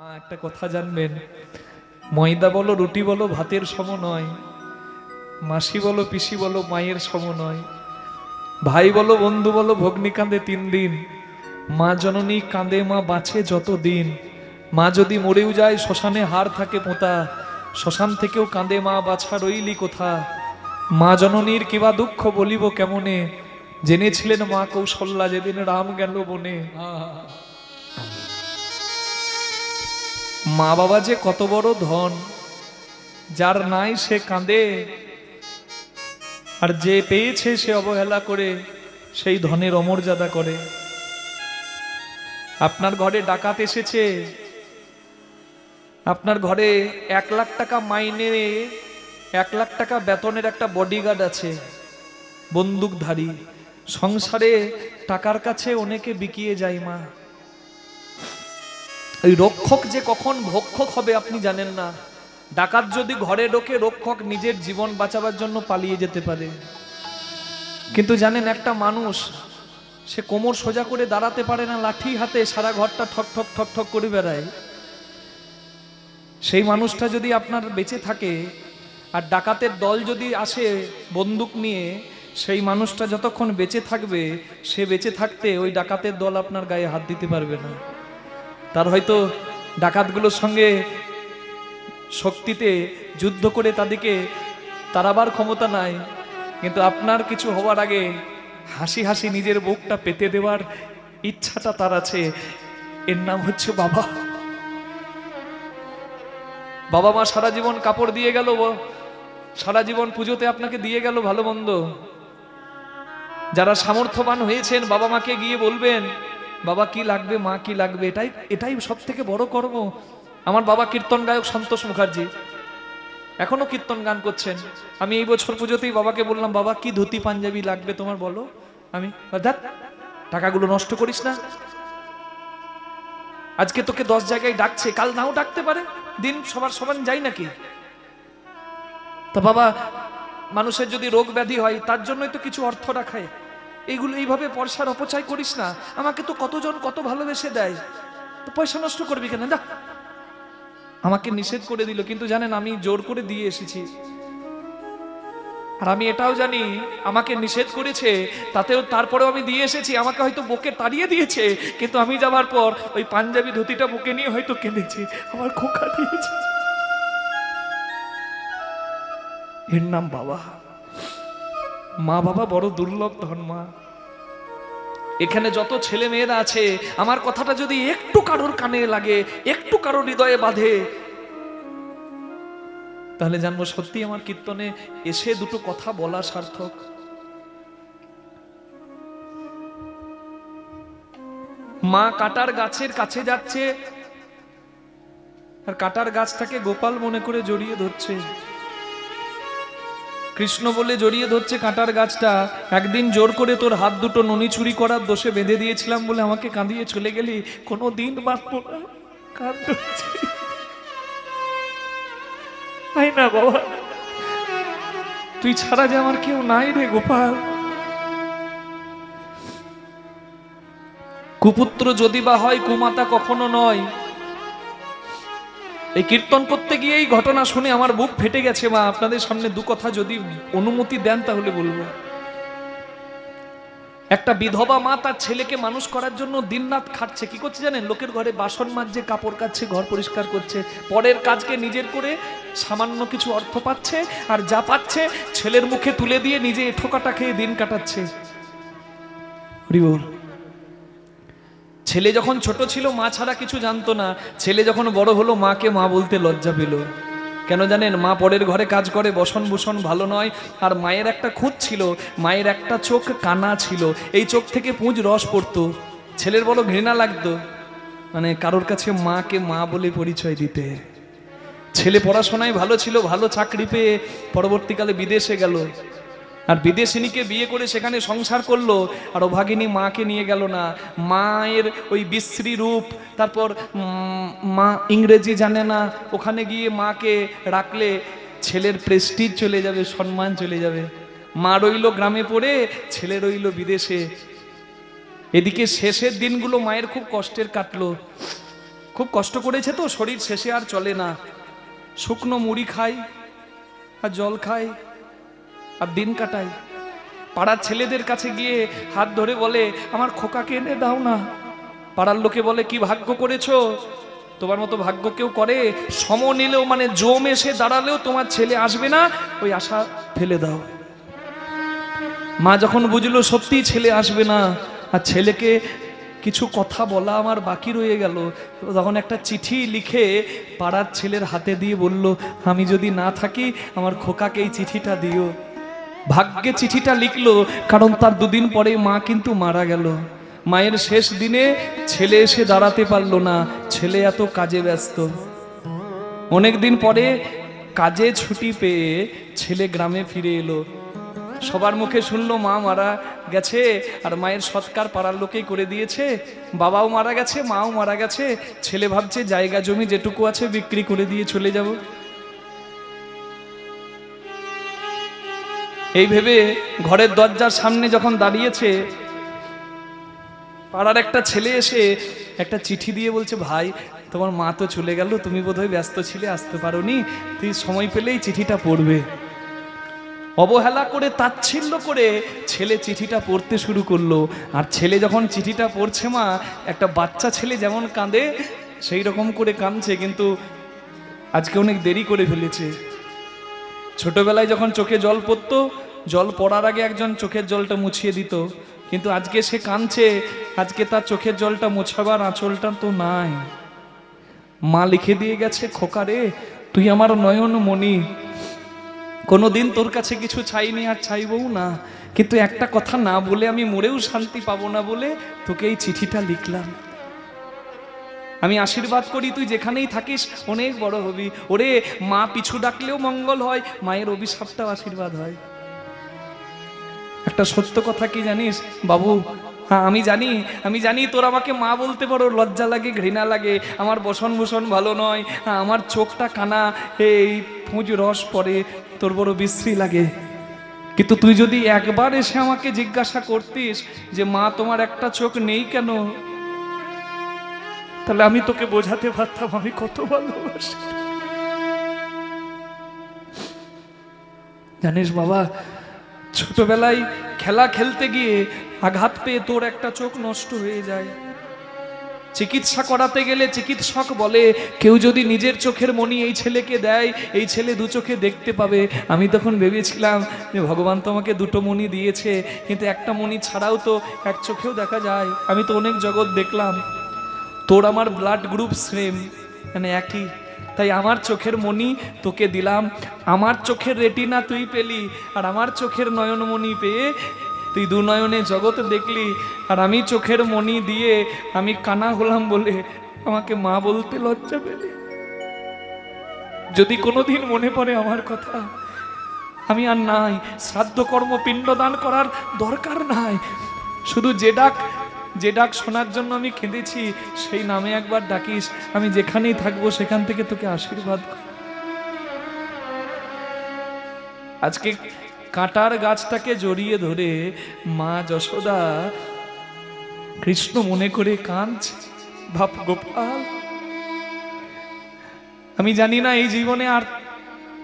একটা কথা জানবেন, ময়দা বলো রুটি বলো ভাতের সম নয়, মাসি বলো পিসি বলো মায়ের সম নয়, ভাই বলো বন্ধু বলো ভগ্নি কাঁদে 3 দিন, মা জননী কাঁদে মা বাঁচে যতদিন। মা যদি মরেও যায় শ্মশানে হাড় থাকে পোঁতা, শ্মশান থেকেও কাঁদে মা বাছা রইলি কোথা। মা জননীর কিবা দুঃখ বলিব কেমনে, জেনেছিলেন মা কৌশল্যা যেদিন রাম গেল বনে। মা বাবা যে কত বড় ধন, যার নাই সে কাঁদে, আর যে পেয়েছে সে অবহেলা করে সেই ধনের অমর্যাদা করে। আপনার ঘরে ডাকাত এসেছে, আপনার ঘরে 1 লাখ টাকা মাইনে 1 লাখ টাকা বেতনের একটা বডিগার্ড আছে, বন্দুকধারী। সংসারে টাকার কাছে অনেকে বিকিয়ে যায় মা। ওই রক্ষক যে কখন ভক্ষক হবে আপনি জানেন না। ডাকাত যদি ঘরে ঢোকে, রক্ষক নিজের জীবন বাঁচাবার জন্য পালিয়ে যেতে পারে। কিন্তু জানেন একটা মানুষ, সে কোমর সোজা করে দাঁড়াতে পারে না, লাঠি হাতে সারা ঘরটা ঠক ঠক ঠক ঠক করে বেড়ায়। সেই মানুষটা যদি আপনার বেঁচে থাকে, আর ডাকাতের দল যদি আসে বন্দুক নিয়ে, সেই মানুষটা যতক্ষণ বেঁচে থাকবে, সে বেঁচে থাকতে ওই ডাকাতের দল আপনার গায়ে হাত দিতে পারবে না। তার হয়তো ডাকাতগুলোর সঙ্গে শক্তিতে যুদ্ধ করে তাদেরকে তাড়াবার ক্ষমতা নাই, কিন্তু আপনার কিছু হওয়ার আগে হাসি হাসি নিজের বুকটা পেতে দেওয়ার ইচ্ছাটা তার আছে। এর নাম হচ্ছে বাবা। বাবা মা সারা জীবন কাপড় দিয়ে গেল, সারা জীবন পুজোতে আপনাকে দিয়ে গেল ভালো মন্দ। যারা সামর্থ্যবান হয়েছেন বাবা মাকে গিয়ে বলবেন, বাবা কি লাগবে মা কি লাগবে, এটাই সব থেকে বড় কর্ম। আমার বাবা কীর্তন গায়ক সন্তোষ মুখার্জি, এখনো কীর্তন গান করছেন। আমি এই বছর পুজোতেই বাবাকে বললাম, বাবা কি ধুতি পাঞ্জাবি লাগবে তোমার বলো। আমি দেখ, টাকাগুলো নষ্ট করিস না, আজকে তোকে 10 জায়গায় ডাকছে, কাল নাও ডাকতে পারে, দিন সবার সমান যাই নাকি। তো বাবা, মানুষের যদি রোগ ব্যাধি হয় তার জন্যই তো কিছু অর্থ রাখায়, এইগুলো এইভাবে পয়সার অপচয় করিস না। আমাকে তো কতজন কত ভালোবেসে দেয়, তো পয়সা নষ্ট করবি কেন, দেখ। আমাকে নিষেধ করে দিল, কিন্তু জানেন আমি জোর করে দিয়ে এসেছি। আর আমি এটাও জানি আমাকে নিষেধ করেছে, তারপরেও আমি দিয়ে এসেছি। আমাকে হয়তো বুকে তাড়িয়ে দিয়েছে, কিন্তু আমি যাবার পর ওই পাঞ্জাবি ধুতিটা বুকে নিয়ে হয়তো কেঁদেছি, আমার খোকা দিয়েছে। এর নাম বাবা। মা বাবা বড় দুর্লভ ধন মা। এখানে যত ছেলে মেয়েরা আছে, আমার কথাটা যদি একটু কারোর কানে লাগে, একটু কারোর হৃদয়ে বাঁধে, তাহলে জানবো সত্যি আমার কীর্তনে এসে দুটো কথা বলা সার্থক। মা কাটার গাছের কাছে যাচ্ছে, আর কাটার গাছটাকে গোপাল মনে করে জড়িয়ে ধরছে, কৃষ্ণ বলে জড়িয়ে ধরছে কাটার গাছটা। একদিন জোর করে তোর হাত দুটো ননি চুরি করার দোষে বেঁধে দিয়েছিলাম বলে আমাকে কাঁদিয়ে চলে গেলি, কোনো দিন বাঁচবো না, কাঁদছি। তাই না বাবা, তুই ছাড়া যে আমার কেউ নাই রে গোপাল। কুপুত্র যদি বা হয় কুমাতা কখনো নয়। এই কীর্তন করতে গিয়ে এই ঘটনা শুনে আমার বুক ফেটে গেছে মা। আপনাদের সামনে দু কথা যদি অনুমতি দেন তাহলে বলবো। একটা বিধবা মা তার ছেলেকে মানুষ করার জন্য দিনরাত খাটছে। কি করছে জানেন? লোকের ঘরে বাসন মাজছে, কাপড় কাচ্ছে, ঘর পরিষ্কার করছে, পরের কাজকে নিজের করে সামান্য কিছু অর্থ পাচ্ছে, আর যা পাচ্ছে ছেলের মুখে তুলে দিয়ে নিজে ঠোকাটা খেয়ে দিন কাটাচ্ছে। ছেলে যখন ছোট ছিল মা ছাড়া কিছু জানতো না, ছেলে যখন বড় হলো মাকে মা বলতে লজ্জা পেল। কেন জানেন? মা পরের ঘরে কাজ করে, বসন ভূষণ ভালো নয়। আর মায়ের একটা খুঁত ছিল, মায়ের একটা চোখ কানা ছিল, এই চোখ থেকে পুঁজ রস পড়তো। ছেলের বড় ঘৃণা লাগতো মানে কারোর কাছে মাকে মা বলে পরিচয় দিতে। ছেলে পড়াশোনায় ভালো ছিল, ভালো চাকরি পেয়ে পরবর্তীকালে বিদেশে গেল, আর বিদেশিনীকে বিয়ে করে সেখানে সংসার করলো, আর অভাগিনী মাকে নিয়ে গেল না। মায়ের ওই বিশ্রী রূপ, তারপর মা ইংরেজি জানে না, ওখানে গিয়ে মাকে রাখলে ছেলের প্রেস্টিজ চলে যাবে, সম্মান চলে যাবে। মা রইল গ্রামে পড়ে, ছেলে রইল বিদেশে। এদিকে শেষের দিনগুলো মায়ের খুব কষ্টের কাটলো। খুব কষ্ট করেছে তো, শরীর শেষে আর চলে না, শুকনো মুড়ি খায় আর জল খায় আর দিন কাটায়। পাড়ার ছেলেদের কাছে গিয়ে হাত ধরে বলে আমার খোকাকে এনে দাও না। পাড়ার লোকে বলে কি ভাগ্য করেছো, তোমার মতো ভাগ্য কেউ করে? সম নিলেও মানে জম এসে দাঁড়ালেও তোমার ছেলে আসবে না, ওই আশা ফেলে দাও। মা যখন বুঝলো সত্যি ছেলে আসবে না আর ছেলেকে কিছু কথা বলা আমার বাকি রয়ে গেল, তখন একটা চিঠি লিখে পাড়ার ছেলের হাতে দিয়ে বলল আমি যদি না থাকি আমার খোকাকে এই চিঠিটা দিও। ভাগ্যে চিঠিটা লিখলো, কারণ তার দুদিন পরে মা কিন্তু মারা গেল। মায়ের শেষ দিনে ছেলে এসে দাঁড়াতে পারলো না, ছেলে এত কাজে ব্যস্ত। অনেক দিন পরে কাজে ছুটি পেয়ে ছেলে গ্রামে ফিরে এলো। সবার মুখে শুনলো মা মারা গেছে, আর মায়ের সৎকার পাড়ার লোকেই করে দিয়েছে। বাবাও মারা গেছে, মাও মারা গেছে। ছেলে ভাবছে জায়গা জমি যেটুকু আছে বিক্রি করে দিয়ে চলে যাব। এই ভেবে ঘরের দরজার সামনে যখন দাঁড়িয়েছে, পাড়ার একটা ছেলে এসে একটা চিঠি দিয়ে বলছে ভাই তোমার মা তো চলে গেল, তুমি বোধহয় ব্যস্ত ছিলে, আসতে পারোনি, তুই সময় পেলেই চিঠিটা পড়বে। অবহেলা করে তাচ্ছিল্য করে ছেলে চিঠিটা পড়তে শুরু করলো। আর ছেলে যখন চিঠিটা পড়ছে, মা একটা বাচ্চা ছেলে যেমন কাঁদে সেই রকম করে কাঁদছে, কিন্তু আজকে অনেক দেরি করে ফেলেছে। ছোটবেলায় যখন চোখে জল পড়তো, জল পড়ার আগে একজন চোখের জলটা মুছিয়ে দিত, কিন্তু আজকে সে কাঁদছে, আজকে তার চোখের জলটা মোছাবার আঁচলটা তো নাই। মা লিখে দিয়ে গেছে খোকারে তুই আমার নয়ন মণি, কোনোদিন তোর কাছে কিছু চাইনি আর চাইবও না, কিন্তু একটা কথা না বলে আমি মরেও শান্তি পাবো না বলে তোকে এই চিঠিটা লিখলাম। আমি আশীর্বাদ করি তুই যেখানেই থাকিস অনেক বড় হবি। ওরে মা পিছু ডাকলেও মঙ্গল হয়, মায়ের অভিশাপটাও আশীর্বাদ হয়। একটা সত্য কথা কি জানিস বাবু? হ্যাঁ আমি জানি তোর আমাকে মা বলতে বড় লজ্জা লাগে, ঘৃণা লাগে, আমার বসন ভূষণ ভালো নয়, হ্যাঁ আমার চোখটা কানা, এই পুঁজ রস পড়ে, তোর বড় বিশ্রী লাগে। কিন্তু তুই যদি একবার এসে আমাকে জিজ্ঞাসা করতিস যে মা তোমার একটা চোখ নেই কেন, তাহলে আমি তোকে বোঝাতে পারতাম আমি কত ভালোবাসি। জানিস বাবা, ছোটবেলায় খেলা খেলতে গিয়ে আঘাত পেয়ে তোর একটা চোখ নষ্ট হয়ে যায়। চিকিৎসা করাতে গেলে চিকিৎসক বলে কেউ যদি নিজের চোখের মণি এই ছেলেকে দেয়, এই ছেলে দু চোখে দেখতে পাবে। আমি তখন ভেবেছিলাম যে ভগবান তো আমাকে দুটো মণি দিয়েছে, কিন্তু একটা মণি ছাড়াও তো এক চোখেও দেখা যায়। আমি তো অনেক জগৎ দেখলাম। তোর আমার ব্লাড গ্রুপ সেম, মানে একই, তাই আমার চোখের মণি তোকে দিলাম। আমার চোখের রেটিনা তুই পেলি, আর আমার চোখের নয়নমণি পেয়ে তুই দু নয়নে জগৎ দেখলি, আর আমি চোখের মণি দিয়ে আমি কানা হলাম বলে আমাকে মা বলতে লজ্জা পেলি। যদি কোনোদিন মনে পড়ে আমার কথা, আমি আর নাই, শ্রাদ্ধ কর্ম পিণ্ডদান করার দরকার নাই, শুধু যে ডাক শোনার জন্য আমি কেঁদেছি সেই নামে একবার ডাকিস, আমি যেখানেই থাকবো সেখান থেকে তোকে আশীর্বাদ। আজকে কাঁটার গাছটাকে জড়িয়ে ধরে মা যশোদা কৃষ্ণ মনে করে কাঁদছে, বাপ গোপাল আমি জানি না এই জীবনে আর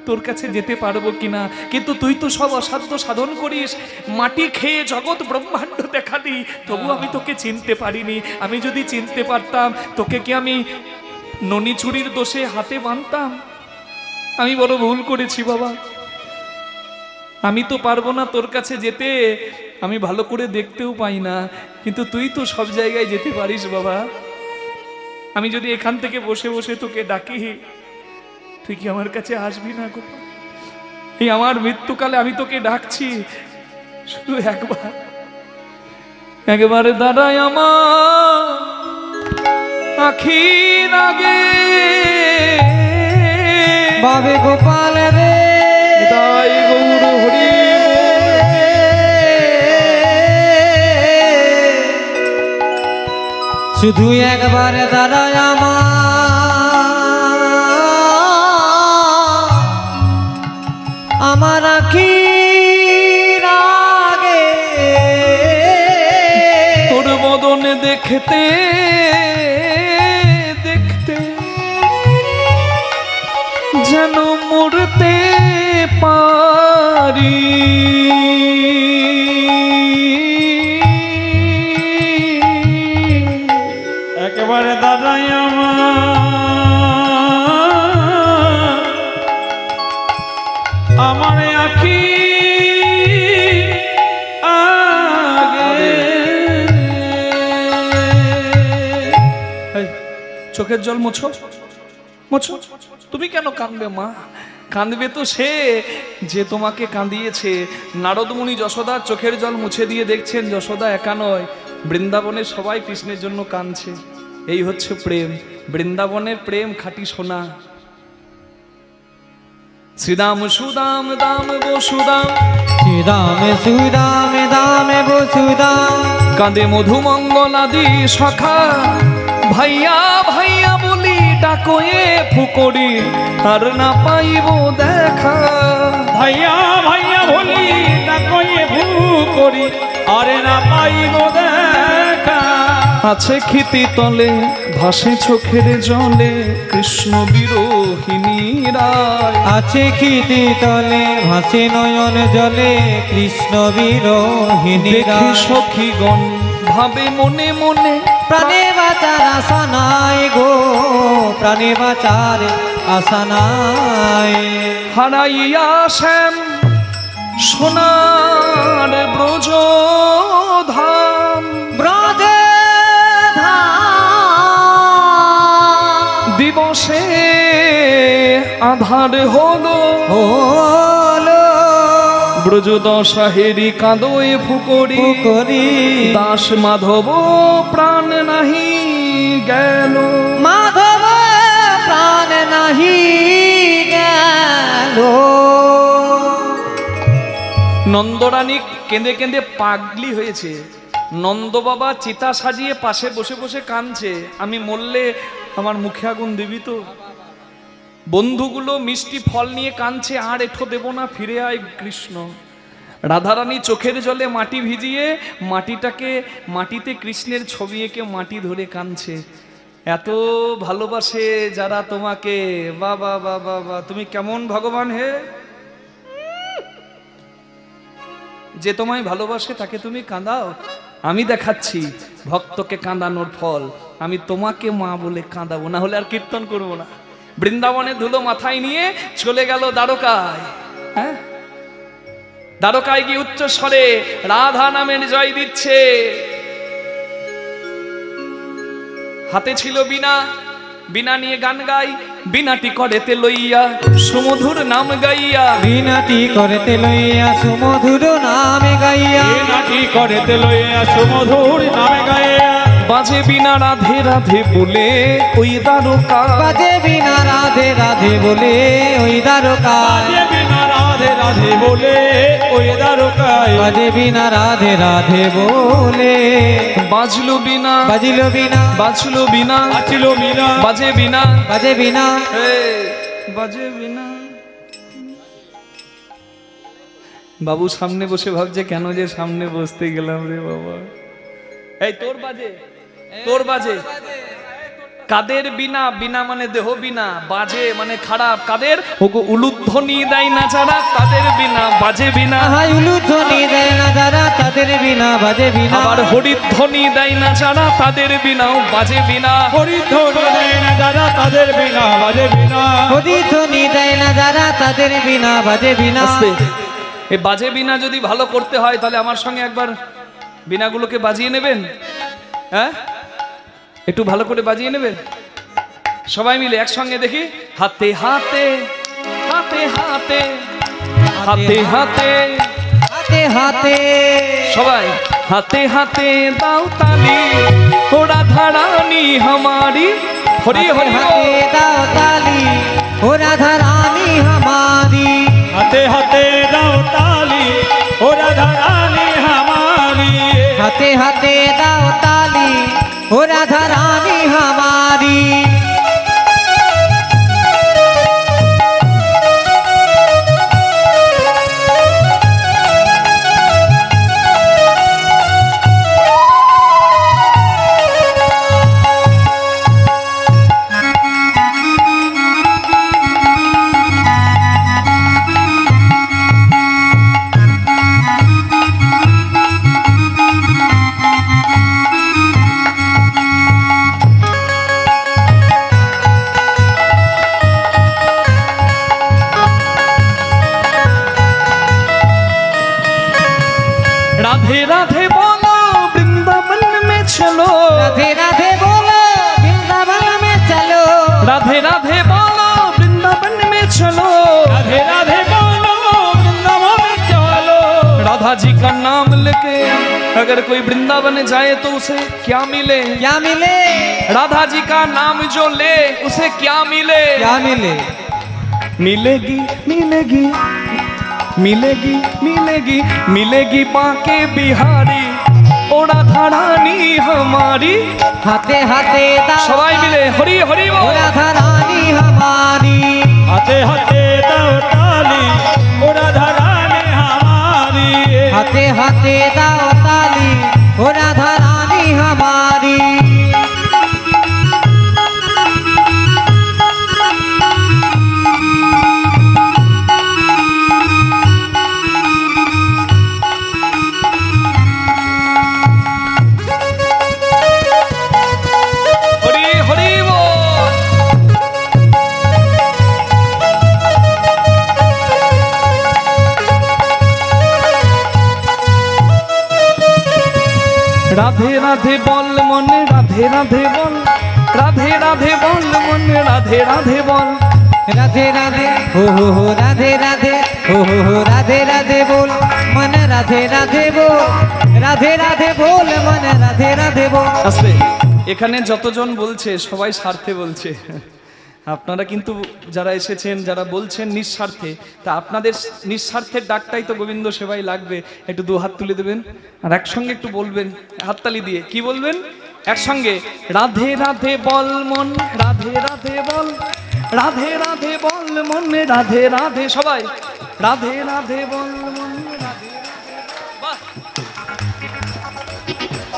তোর কাছে যেতে পারবো কিনা, কিন্তু তুই তো সব অসাধ্য সাধন করিস, মাটি খেয়ে জগৎ ব্রহ্মাণ্ড দেখা দি, তবু আমি তোকে চিনতে পারিনি। আমি যদি চিনতে পারতাম তোকে কি আমি ননি চুরির দোষে হাতে বাঁধতাম? আমি বড় ভুল করেছি বাবা। আমি তো পারবো না তোর কাছে যেতে, আমি ভালো করে দেখতেও পাই না, কিন্তু তুই তো সব জায়গায় যেতে পারিস বাবা। আমি যদি এখান থেকে বসে বসে তোকে ডাকি, তুই কি আমার কাছে আসবি না গো? এই আমার মৃত্যুকালে আমি তোকে ডাকছি, শুধু একবার দাঁড়ায় আমার আখির আগে, বাবে গোপাল রে তাই গৌর হরি শুধু একবার দাঁড়ায় আমার আখির আগে, তোর বদন দেখতে দেখতে করতে পারি। একেবারে দাদাই আমার আখি আগে চোখের জল মোছো মোছো। তুমি কেন কাঁদবে মা? কাঁদবে তো সে যে তোমাকে কাঁদিয়েছে। নারদমুনি যশোদার চোখের জল মুছে দিয়ে দেখছেন যশোদা একা নয়, বৃন্দাবনের সবাই কৃষ্ণের জন্য কাঁদছে। এই হচ্ছে প্রেম, বৃন্দাবনের প্রেম খাঁটি সোনা। শ্রীদাম সুদাম দাম বসুদাম, শ্রীদাম সুদাম দাম বসুদাম, কাঁদে মধুমঙ্গলাদি সখা। ভাইয়া ভাইয়া বলি ডাকয়ে ফুকরি, আর না পাইব দেখা। ভাইয়া ভাইয়া বলি না কয়ে ভু করি, আরে না পাইব দেখা। আছে ক্ষিতি তলে ভাসে চোখের জলে, কৃষ্ণ বিরোহিনী রায়। আছে ক্ষিতি তলে ভাসে নয়ন জলে, কৃষ্ণ বিরোহিনী দেখি সখীগণ ভাবে মনে মনে, প্রাণে বাঁচার আশা নাই গো, প্রাণে বাঁচার আশা নাই। হারাইয়া শ্যাম সোনার ব্রজ ধাম, ব্রজে দিবসে আধার হলো হলো ব্রজ দশাহেরি কাঁদোয় ফুকরি। করি দাস মাধব প্রাণ নাহি গেল, মাধব প্রাণ নাহি গেল। নন্দরানী কেঁদে কেঁদে পাগলি হয়েছে। নন্দ বাবা চিতা সাজিয়ে পাশে বসে বসে কাঁদছে, আমি মরলে আমার মুখে আগুন দিবি তো। বন্ধুগুলো মিষ্টি ফল নিয়ে কাঁদছে, আর এঠো দেব না, ফিরে আয় কৃষ্ণ। রাধারানী চোখের জলে মাটি ভিজিয়ে মাটিতে কৃষ্ণের ছবি এঁকে মাটি ধরে কাঁদছে। এত ভালোবাসে যারা তোমাকে, বাবা বাবা বা, তুমি কেমন ভগবান হে! যে তোমায় ভালোবাসে তাকে তুমি কাঁদাও। আমি দেখাচ্ছি ভক্তকে কাঁদানোর ফল। আমি তোমাকে মা বলে কাঁদাবো, না হলে আর কীর্তন করবো না। বৃন্দাবনে ধুলো মাথায় নিয়ে চলে গেল দ্বারকায়। হ্যাঁ, দ্বারকায় গিয়ে উচ্চ স্বরে রাধা নামের জয় দিচ্ছে। হাতে ছিল বীণা, বীণা নিয়ে গান গাই, বীণাটি করেতে লইয়া সুমধুর নাম গাইয়া। বিনাটি করতে লইয়া সুমধুর নামে গাইয়া, বিনাটি করতে লইয়া সুমধুর নামে গাইয়া। বাজে বীণা রাধে রাধে বলে ওই দ্বারকা, বাজে বিনা রাধে রাধে বলে ওই দ্বারকায়, বাজে বিনা রাধে রাধে বলে ওই দ্বারকায়, বাজে বিনা রাধে রাধে বলে। বাজলো বীণা, বাজিল বিনা, বাজলো বীণা, বাজিল বিনা, বাজে বীণা, বাজে বিনা, বাজে বীণা। বাবু সামনে বসে ভাবছে কেন যে সামনে বসতে গেলাম রে বাবা। এই তোর বাজে, তোর বাজে। কাদের বিনা, বিনা মানে দেহ বিনা, বাজে মানে খারাপ। কাদের উলুধ্বনি দেয় না যারা, তাদের বিনা বাজে বিনা। হাই উলুধ্বনি দেয় না যারা, তাদের বিনা বাজে বিনা। আবার হরিধ্বনি দেয় না যারা, তাদের বিনাও বাজে বিনা। হরিধ্বনি দেয় না যারা, তাদের বিনা বাজে বিনা। হরিধ্বনি দেয় না যারা, তাদের বিনা বাজে বিনা। এই বাজে বিনা যদি ভালো করতে হয় তাহলে আমার সঙ্গে একবার বিনাগুলোকে বাজিয়ে নেবেন। হ্যাঁ, একটু ভালো করে বাজিয়ে নেবেন সবাই মিলে একসঙ্গে দেখি। হাতে হাতে হাতে হাতে হাতে হাতে হাতে হাতে সবাই হাতে হাতে দাও তালি, ও রাধা রানী हमारी। হরি হরি হাতে দাও তালি, ও রাধা রানী हमारी। হাতে হাতে দাও তালি, ও রাধা রানী हमारी। হাতে হাতে দাও তালি, ও রাধা রানী हमारी। राधे राधे बोलो वृंदावन में चलो, राधे राधे बोलो वृंदावन में चलो। राधा जी का नाम लेके अगर कोई वृंदावन जाए तो उसे क्या मिले? क्या मिले? राधा जी का नाम जो ले उसे क्या मिले? क्या मिले? मिलेगी मिलेगी मिलेगी मिलेगी मिलेगी बांके बिहारी ओ राधा रानी हमारी। हाथे हाथे दाओ सबाई मिले हरि हरि ओ बोल। राधा रानी हमारी। हाथे हाथे दाओ ताली ओ राधा रानी हमारी। हाथे हाथे दाओ ताली ओ राधा रानी हमारी। हरि हरि बोल। राधे राधे बोल मन राधे राधे बोल, राधे राधे बोल मन राधे राधे बोल। राधे राधे हो राधे राधे हो राधे राधे बोल मन राधे राधे बोल। राधे राधे बोल मन राधे राधे बोल। আসলে এখানে যতজন বলছে সবাই স্বার্থে বলছে, আপনারা কিন্তু যারা এসেছেন যারা বলছেন নিঃস্বার্থে, তা আপনাদের নিঃস্বার্থের ডাকটাই তো গোবিন্দ সেবাই লাগবে। একটু দু হাত তুলে দেবেন আর একসঙ্গে একটু বলবেন হাততালি দিয়ে। কি বলবেন একসঙ্গে? রাধে রাধে বল মন রাধে রাধে বল, রাধে রাধে বল মন রাধে রাধে। সবাই রাধে রাধে বল মন রাধে রাধে। বাহ!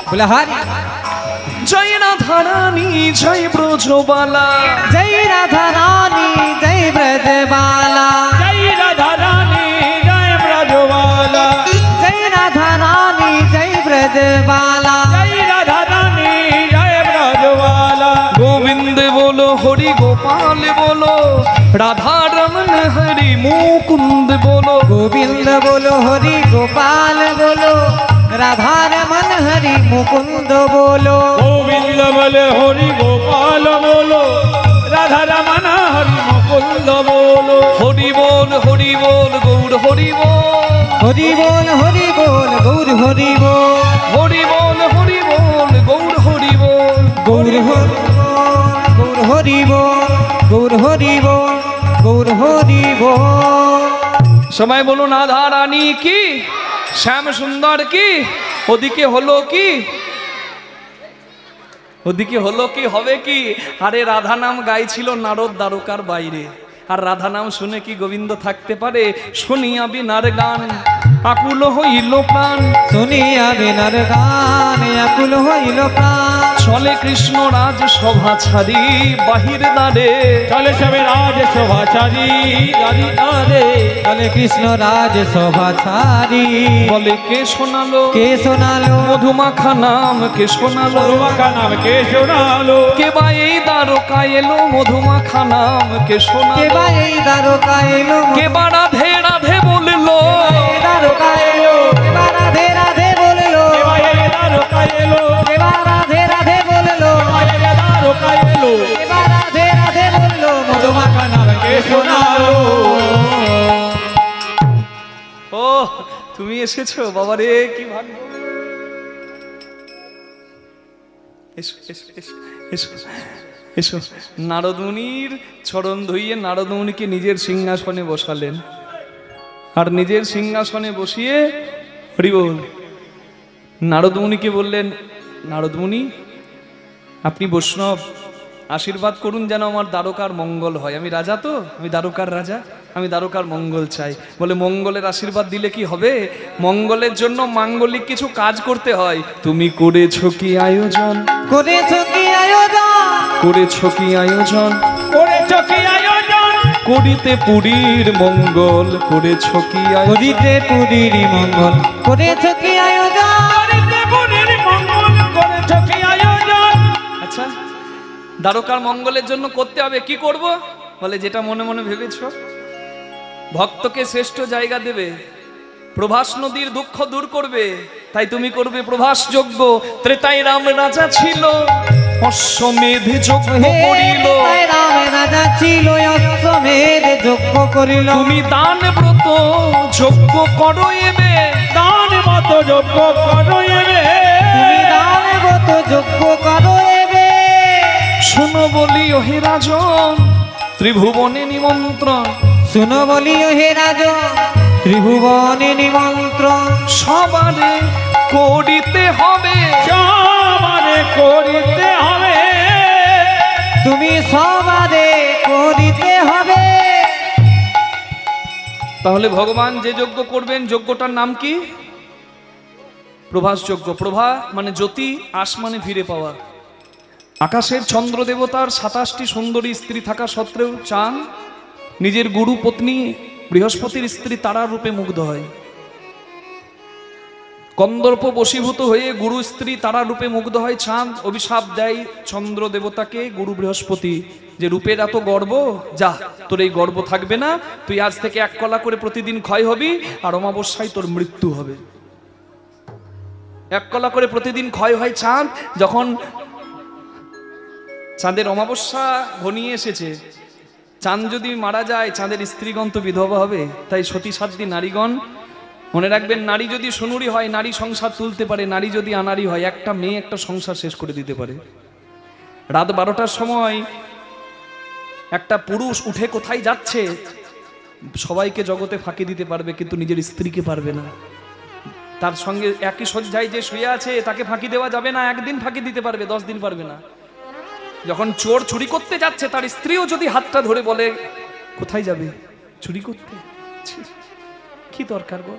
बोला हरि जय राधा रानी जय ब्रजबाला, जय राधा रानी जय ब्रजबाला। जय राधा रानी जय ब्रजबाला। जय राधा रानी जय ब्रजबाला। जय राधा रानी जय ब्रजबाला। गोविंद बोलो हरि गोपाल बोलो, राधा रमन हरि मुकुंद बोलो। गोविंद बोलो हरि गोपाल बोलो, राधा रमन हरि मुकुंद बोलो। गोविंद बोलो हरि गोपाल बोलो, राधा रमन हरि मुकुंद बोलो। हरि बोल गौर हरि बोल, हरि बोल गौर हरि बोल। हरि बोल गौर हरि बोल। गौर हरि बोल गौर हरि बोल गौर हरि बोल। সবাই বলুন রাধা রানী কি, শ্যাম সুন্দর কি। ওদিকে হলো কি, ওদিকে হলো কি, হবে কি? আরে রাধা নাম গাইছিল নারদ দ্বারকার বাইরে, আর রাধা নাম শুনে কি গোবিন্দ থাকতে পারে? শুনিয়া বিনার গান আকুল হইল প্রাণ, শুনিয়া বিনার গান আকুল হইল প্রাণ। চলে কৃষ্ণ রাজ সভা ছাড়ি বাহির দ্বারে, চলে সবে রাজ শোভা ছাড়ি গাড়ি দ্বারে। চলে কৃষ্ণ রাজ শোভা ছাড়ি। বলে কে শোনালো, কে শোনালো মধুমাখা নাম কে শোনালো, মধুমাখা নাম কে শোনালো। কে বা এই দ্বারকা এলো মধুমাখা নাম কে কে শোনালো, বা এই দ্বারকা এলো কে বা রাধে রাধে বললো, এই দ্বারকা এলো। কে বা রাধে রাধে বললো, কে বা এই দ্বারকা এলো। কে বা রাধে রাধে বললো, কে বা এই দ্বারকা এলো। কে বা রাধে রাধে বললো, মধুমাখা নাম কে শোনালো। ও তুমি এসেছো বাবা রে, কি ভাগ্য। এসো এসো এসো এসো এসো। নারদমুনির চরণ ধুইয়ে নারদমুনিকে নিজের সিংহাসনে বসালেন, আর নিজের সিংহাসনে বসিয়ে হরি বল নারদমুনিকে বললেন, নারদমুনি আপনি বৈষ্ণব, আশীর্বাদ করুন যেন আমার দ্বারকার মঙ্গল হয়। আমি রাজা তো, আমি দ্বারকার রাজা, আমি দ্বারকার মঙ্গল চাই। বলে মঙ্গলের আশীর্বাদ দিলে কি হবে? মঙ্গলের জন্য মাঙ্গলিক কিছু কাজ করতে হয়। তুমি করেছো কি আয়োজন, করেছো কি আয়োজন, করেছো কি আয়োজন, করেছো কি আয়োজন। করিতে পুরীর মঙ্গল, করেছো কি আয়োজন। করিতে পুরীর মঙ্গল, করেছো কি আয়োজন। করিতে পুরীর মঙ্গল, করেছো কি আয়োজন। আচ্ছা দ্বারকার মঙ্গলের জন্য করতে হবে কি করব? বলে যেটা মনে মনে ভেবেছো। ভক্তকে শ্রেষ্ঠ জায়গা দেবে, প্রভাস নদীর দুঃখ দূর করবে, তাই তুমি করবে প্রভাস যজ্ঞ। ত্রেতায় রাম রাজা ছিল, অশ্বমেধ যজ্ঞ করিল, রামে রাজা ছিল অশ্বমেধ যজ্ঞ করিল। তুমি দান ব্রত যজ্ঞ করো এবে, দান ব্রত যজ্ঞ করো এবে, তুমি দান ব্রত যজ্ঞ করো এবে। শুনো বলি হে রাজন ত্রিভুবনে নিমন্ত্রণ, শুনো বলি হে রাজন ত্রিভুবনে নিমন্ত্রণ। সবারে করিতে হবে, সবারে করিতে হবে, তুমি সবারে করিতে হবে। তাহলে ভগবান যে যজ্ঞ করবেন যজ্ঞটার নাম কি? প্রভাস যজ্ঞ। প্রভা মানে জ্যোতি, আস মানে ফিরে পাওয়া। আকাশের চন্দ্র দেবতার 27টি সুন্দরী স্ত্রী থাকা সত্ত্বেও চাঁদ নিজের গুরু পত্নী বৃহস্পতির স্ত্রী তারার রূপে মুগ্ধ হয়। কন্দর্প বশীভূত হয়ে গুরু স্ত্রী তারা রূপে মুগ্ধ হয়। চাঁদ অভিশাপ দেয় চন্দ্র দেবতাকে, গুরু বৃহস্পতি, যে রূপের এত গর্ব, যা তোর এই গর্ব থাকবে না, তুই আজ থেকে 1 কলা করে প্রতিদিন ক্ষয় হবি, আর অমাবস্যায় তোর মৃত্যু হবে। 1 কলা করে প্রতিদিন ক্ষয় হয় চাঁদ। যখন চাঁদের অমাবস্যা ঘনিয়ে এসেছে, চাঁদ যদি মারা যায় চাঁদের স্ত্রীগণ তো বিধবা হবে, তাই সতী সাধ্বী নারীগণ, মনে রাখবেন, নারী যদি সুনুরি হয় নারী সংসার তুলতে পারে, নারী যদি আনারি হয় একটা মেয়ে একটা সংসার শেষ করে দিতে পারে। রাত 12টার সময় একটা পুরুষ উঠে কোথায় যাচ্ছে, সবাইকে জগতে ফাঁকি দিতে পারবে কিন্তু নিজের স্ত্রীকে পারবে না। তার সঙ্গে একই শয্যায় যে শুয়ে আছে তাকে ফাঁকি দেওয়া যাবে না, একদিন ফাঁকি দিতে পারবে, 10 দিন পারবে না। যখন চোর চুরি করতে যাচ্ছে তার স্ত্রীও যদি হাতটা ধরে বলে কোথায় যাবে, চুরি করতে, কি দরকার গো,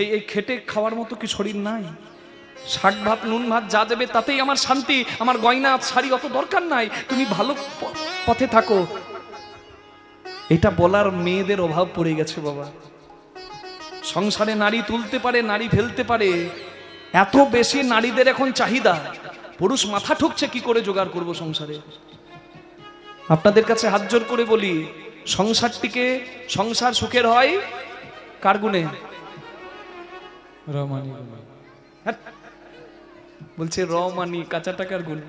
এই খেটে খাওয়ার মতো কি শরীর নাই? শাক ভাত নুন ভাত যা দেবে তাতেই আমার শান্তি, আমার গয়না শাড়ি অত দরকার নাই, তুমি ভালো পথে থাকো। এটা বলার মেয়েদের অভাব পড়ে গেছে বাবা। সংসারে নারী তুলতে পারে, নারী ফেলতে পারে, এত বেশি নারীদের এখন চাহিদা, পুরুষ মাথা ঠুকছে কি করে জোগাড় করব সংসারে। আপনাদের কাছে হাত জোর করে বলি, সংসারটিকে, সংসার সুখের হয় কার গুণে? রমানি বলছে রমানি, কাঁচা টাকার গুণে।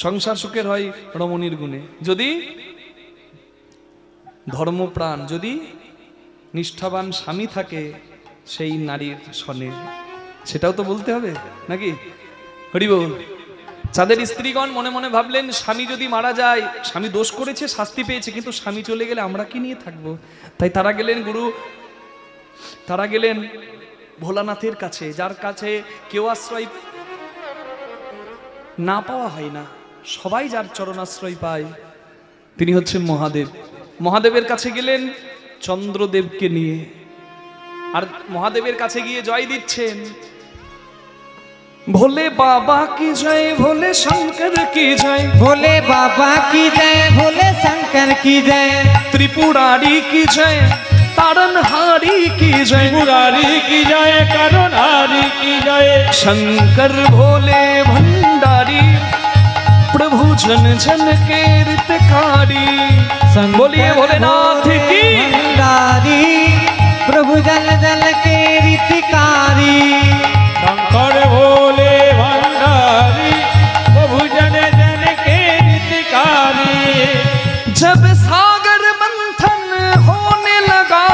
সংসার সুখের হয় রমণীর গুণে, যদি ধর্মপ্রাণ, যদি নিষ্ঠাবান স্বামী থাকে সেই নারীর সনে, সেটাও তো বলতে হবে নাকি? হরি বল। যাদের স্ত্রীগণ মনে মনে ভাবলেন স্বামী যদি মারা যায়, স্বামী দোষ করেছে শাস্তি পেয়েছে, কিন্তু স্বামী চলে গেলে আমরা কি নিয়ে থাকবো? তাই তারা গেলেন তারা গেলেন ভোলানাথের কাছে, যার কাছে কেউ আশ্রয় না পাওয়া হয় না, সবাই যার চরণাশ্রয় পায় তিনি হচ্ছেন মহাদেব। মহাদেবের কাছে গেলেন চন্দ্রদেবকে নিয়ে, আর মহাদেবের কাছে গিয়ে জয় দিচ্ছেন, ভোলে বাবা কি জয়, ভোলে শঙ্কর কি জয়, ভোলে বাবা কি জয়, ভোলে শঙ্কর কি জয়, त्रिपुरारी की जय, तारनहारी की जय, त्रिपुरारी की जय, करुणारी की जय, शंकर भोले भंडारी, प्रभु जन जन के रितकारी, बोलिए भोलेनाथ की भंडारी, प्रभु जन जन के रितकारी। शंकर भोले भंडारी, प्रभु जन जन के रितकारी। जब सागर मंथन होने लगा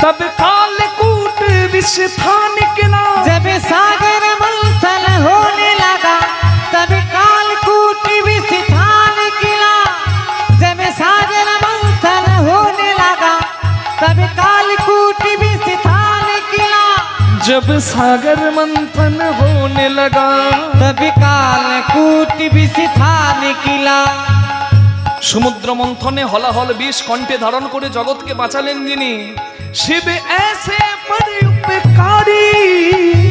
तब कालकूट विष था निकला, जब सागर मंथन होने लगा तब कालकूट विष था निकला, जब सागर मंथन होने लगा तब कालकूट विष था निकला, जब सागर मंथन होने लगा तब कालकूट विष था निकला। সমুদ্র মন্থনে হলাহল বিষ কণ্ঠে ধারণ করে জগৎকে বাঁচালেন যিনি, শিব ऐसे परोपकारी,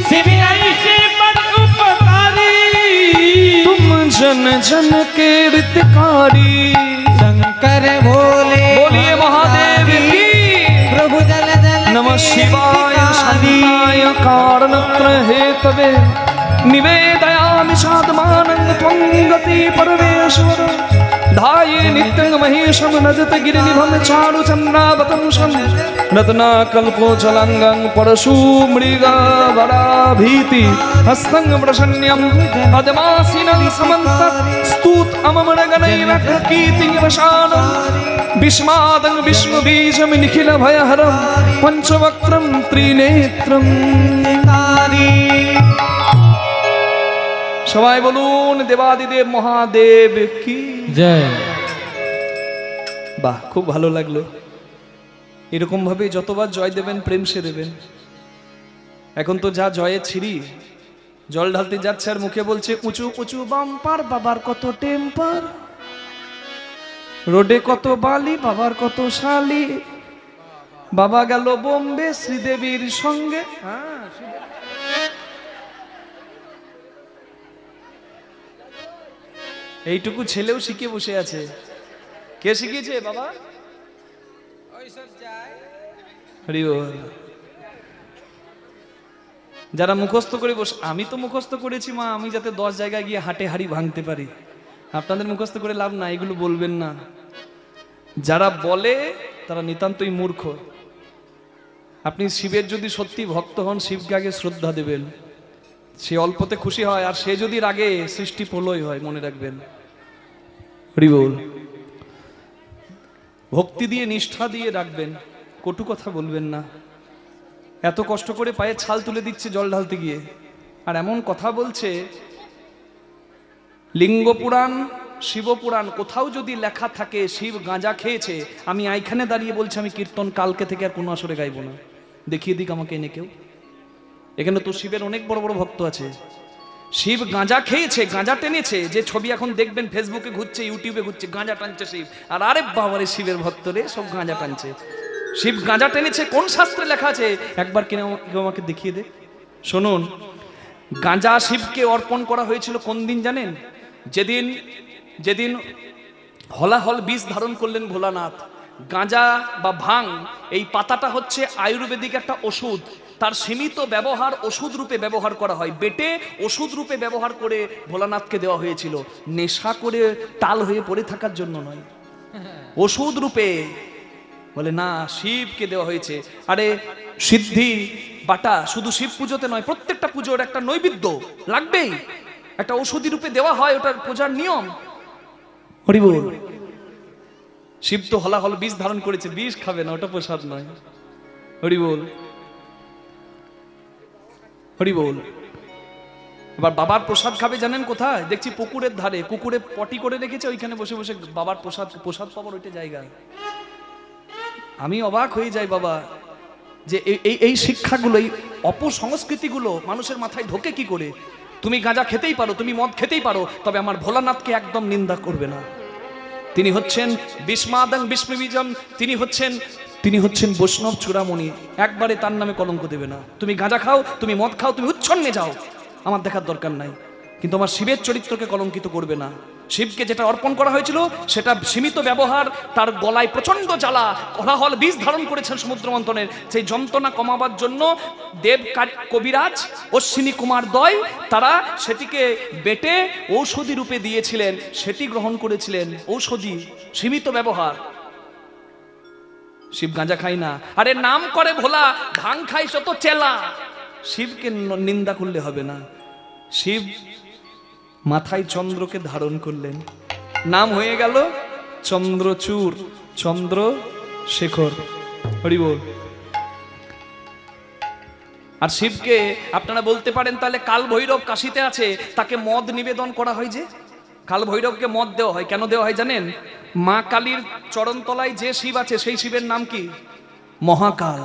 शिव ऐसे परोपकारी, तुम जन जन के हितकारी। शंकर भोले बोलिए महादेव की, प्रभु जल जल नमः शिवाय शांताय कारणत्र हेतवे, निवेदयामि साधमानं त्वं गति परमेश्वर, ধায়ে নিত্যং মহেশম নজত গিরিনিভম চারু চন্দ্রাবতংশম রত্নাকল্পোচলাঙ্গং পরশু মৃগা বরাভীতি হস্তং প্রসন্ন্যম পদ্মাসীনং সমন্তত স্তূত অমমণগণৈব কীর্তিবশানম বিস্মাদং বিষ্ণুবীজম নিখিল ভয়হরম পঞ্চবক্ত্রম ত্রিনেত্রম। সবাই বলুন দেবাদিদেব মহাদেব কি জয়। বাহ, খুব ভালো লাগলো। এরকম ভাবে যতবার জয় দেবেন প্রেম সে দেবেন। এখন তো যা জয়ের ছিরি, জল ঢালতে যাচ্ছে আর মুখে বলছে উঁচু উঁচু বাম্পার, বাবার কত টেম্পার, রোডে কত বালি, বাবার কত শালি, বাবা গেল বোম্বে শ্রীদেবীর সঙ্গে। এইটুকু ছেলেও শিখে বসে আছে। কে শিখিয়েছে বাবা? যারা মুখস্থ করে বসে, আমি তো মুখস্থ করেছি মা, আমি যাতে 10 জায়গায় গিয়ে হাটে হাড়ি ভাঙতে পারি। আপনাদের মুখস্থ করে লাভ না, এগুলো বলবেন না। যারা বলে তারা নিতান্তই মূর্খ। আপনি শিবের যদি সত্যি ভক্ত হন, শিবকে আগে শ্রদ্ধা দেবেন। সে অল্পতে খুশি হয়, আর সে যদি রাগে সৃষ্টি প্রলয় হয়, মনে রাখবেন। হরি বল। ভক্তি দিয়ে নিষ্ঠা দিয়ে রাখবেন, কটু কথা বলবেন না। এত কষ্ট করে পায়ে ছাল তুলে দিচ্ছে জল ঢালতে গিয়ে, আর এমন কথা বলছে। লিঙ্গ পুরাণ, শিবপুরাণ কোথাও যদি লেখা থাকে শিব গাঁজা খেয়েছে, আমি এইখানে দাঁড়িয়ে বলছি আমি কীর্তন কালকে থেকে আর কোনো আসরে গাইব না। দেখিয়ে দিক আমাকে এনে কেউ। এখানে তো শিবের অনেক বড় বড় ভক্ত আছে। শিব গাঁজা খেয়েছে, গাঁজা টেনেছে, যে ছবি এখন দেখবেন ফেসবুকে ঘুরছে, ইউটিউবে ঘুরছে, গাঁজা টানছে শিব। আর আরে বাবারে, শিবের ভক্তরে সব গাঁজা টানছে। শিব গাঁজা টেনেছে, কোন শাস্ত্রে লেখা আছে একবার কিনা কেউ আমাকে দেখিয়ে দে। শুনুন, গাঁজা শিবকে অর্পণ করা হয়েছিল কোন দিন জানেন? যেদিন যেদিন হলাহল বীজ ধারণ করলেন ভোলানাথ। গাঁজা বা ভাং, এই পাতাটা হচ্ছে আয়ুর্বেদিক একটা ওষুধ। তার সীমিত ব্যবহার ওষুধ রূপে ব্যবহার করা হয়। বেটে ওষুধ রূপে ব্যবহার করে ভোলানাথকে দেওয়া হয়েছিল, নেশা করে টাল হয়ে পড়ে থাকার জন্য নয়, ওষুধ রূপে। বলে না, শিবকে দেওয়া হয়েছে। আরে সিদ্ধি বাটা শুধু শিব পুজোতে নয়, প্রত্যেকটা পুজোর একটা নৈবেদ্য লাগবেই, একটা ঔষধি রূপে দেওয়া হয়, ওটার পূজার নিয়ম। হরি বল। শিব তো হলাহল বীজ ধারণ করেছে, বিষ খাবে না, ওটা প্রসাদ নয়। হরি বল, হরি বল। এবার বাবার প্রসাদ খাবে জানেন কোথায়? দেখছি পুকুরের ধারে, কুকুরে পটি করে রেখেছে, ওইখানে বসে বসে বাবার প্রসাদ পাবার ওইটা জায়গা। আমি অবাক হয়ে যাই বাবা, যে এই শিক্ষাগুলো, এই অপসংস্কৃতিগুলো মানুষের মাথায় ঢোকে কি করে? তুমি গাঁজা খেতেই পারো, তুমি মদ খেতেই পারো, তবে আমার ভোলানাথকে একদম নিন্দা করবে না। তিনি হচ্ছেন বিস্মাদং বিষ্ণুবীজম, তিনি হচ্ছেন বৈষ্ণব চূড়ামণি। একবারে তার নামে কলঙ্ক দেবে না। তুমি গাঁজা খাও, তুমি মদ খাও, তুমি উচ্ছন্নে যাও, আমার দেখার দরকার নাই, কিন্তু আমার শিবের চরিত্রকে কলঙ্কিত করবে না। শিবকে যেটা অর্পণ করা হয়েছিল সেটা সীমিত ব্যবহার। তার গলায় প্রচন্ড জ্বালা, কোলাহল বীজ ধারণ করেছেন সমুদ্র মন্থনের। সেই যন্ত্রণা কমাবার জন্য দেব কবিরাজ অশ্বিনী কুমার দ্বয় তারা সেটিকে বেটে ঔষধি রূপে দিয়েছিলেন, সেটি গ্রহণ করেছিলেন। ঔষধি, সীমিত ব্যবহার। শিব গাঁজা খাই না, আরে নাম করে ভোলা, ভাং খাই শত চেলা। শিবকে নিন্দা করলে হবে না। শিব মাথায় চন্দ্রকে ধারণ করলেন, নাম হয়ে গেল চন্দ্রচূড়, চন্দ্রশেখর। হরি বল। আর শিবকে আপনারা বলতে পারেন তাহলে কাল ভৈরব কাশিতে আছে, তাকে মদ নিবেদন করা হয়। যে কাল ভৈরবকে মদ দেওয়া হয়, কেন দেওয়া হয় জানেন? মা কালীর চরণতলায় যে শিব আছে সেই শিবের নাম কি? মহাকাল।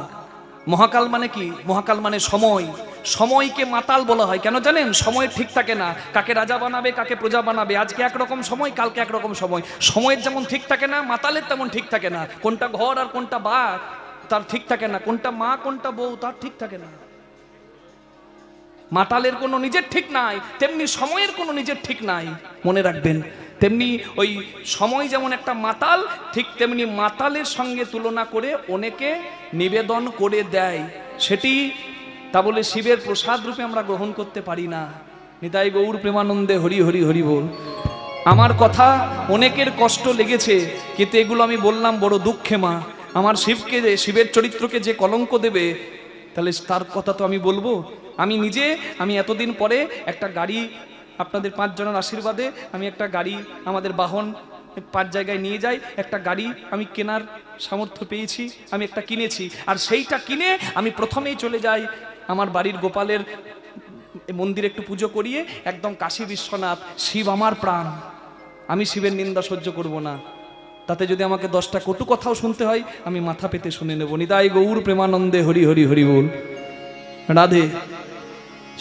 মহাকাল মানে কি? মহাকাল মানে সময়। সময়কে মাতাল বলা হয়, কেন জানেন? সময় ঠিক থাকে না, কাকে রাজা বানাবে কাকে প্রজা বানাবে, আজকে একরকম সময় কালকে একরকম সময়। সময়ের যেমন ঠিক থাকে না, মাতালের তেমন ঠিক থাকে না। কোনটা ঘর আর কোনটা বা তার ঠিক থাকে না, কোনটা মা কোনটা বউ তার ঠিক থাকে না। মাতালের কোনো নিজের ঠিক নাই, তেমনি সময়ের কোনো নিজের ঠিক নাই, মনে রাখবেন। তেমনি ওই সময় যেমন একটা মাতাল, ঠিক তেমনি মাতালের সঙ্গে তুলনা করে অনেকে নিবেদন করে দেয়, সেটি তা বলে শিবের প্রসাদ রূপে আমরা গ্রহণ করতে পারি না। নিতাই গৌর প্রেমানন্দে হরি হরি হরি বল। আমার কথা অনেকের কষ্ট লেগেছে, কিন্তু এগুলো আমি বললাম বড় দুঃখে মা। আমার শিবকে, শিবের চরিত্রকে যে কলঙ্ক দেবে, তাহলে তার কথা তো আমি বলবো। আমি নিজে, আমি এতদিন পরে একটা গাড়ি, আপনাদের 5 জনের আশীর্বাদে আমি একটা গাড়ি, আমাদের বাহন 5 জায়গায় নিয়ে যাই, একটা গাড়ি আমি কেনার সামর্থ্য পেয়েছি, আমি একটা কিনেছি। আর সেইটা কিনে আমি প্রথমেই চলে যাই আমার বাড়ির গোপালের মন্দিরে একটু পুজো করিয়ে একদম কাশী বিশ্বনাথ, শিব আমার প্রাণ, আমি শিবের নিন্দা সহ্য করব না। তাতে যদি আমাকে 10টা কটু কথাও শুনতে হয়, আমি মাথা পেতে শুনে নেব। নিতাই গৌর প্রেমানন্দে হরি হরি হরি বল। রাধে।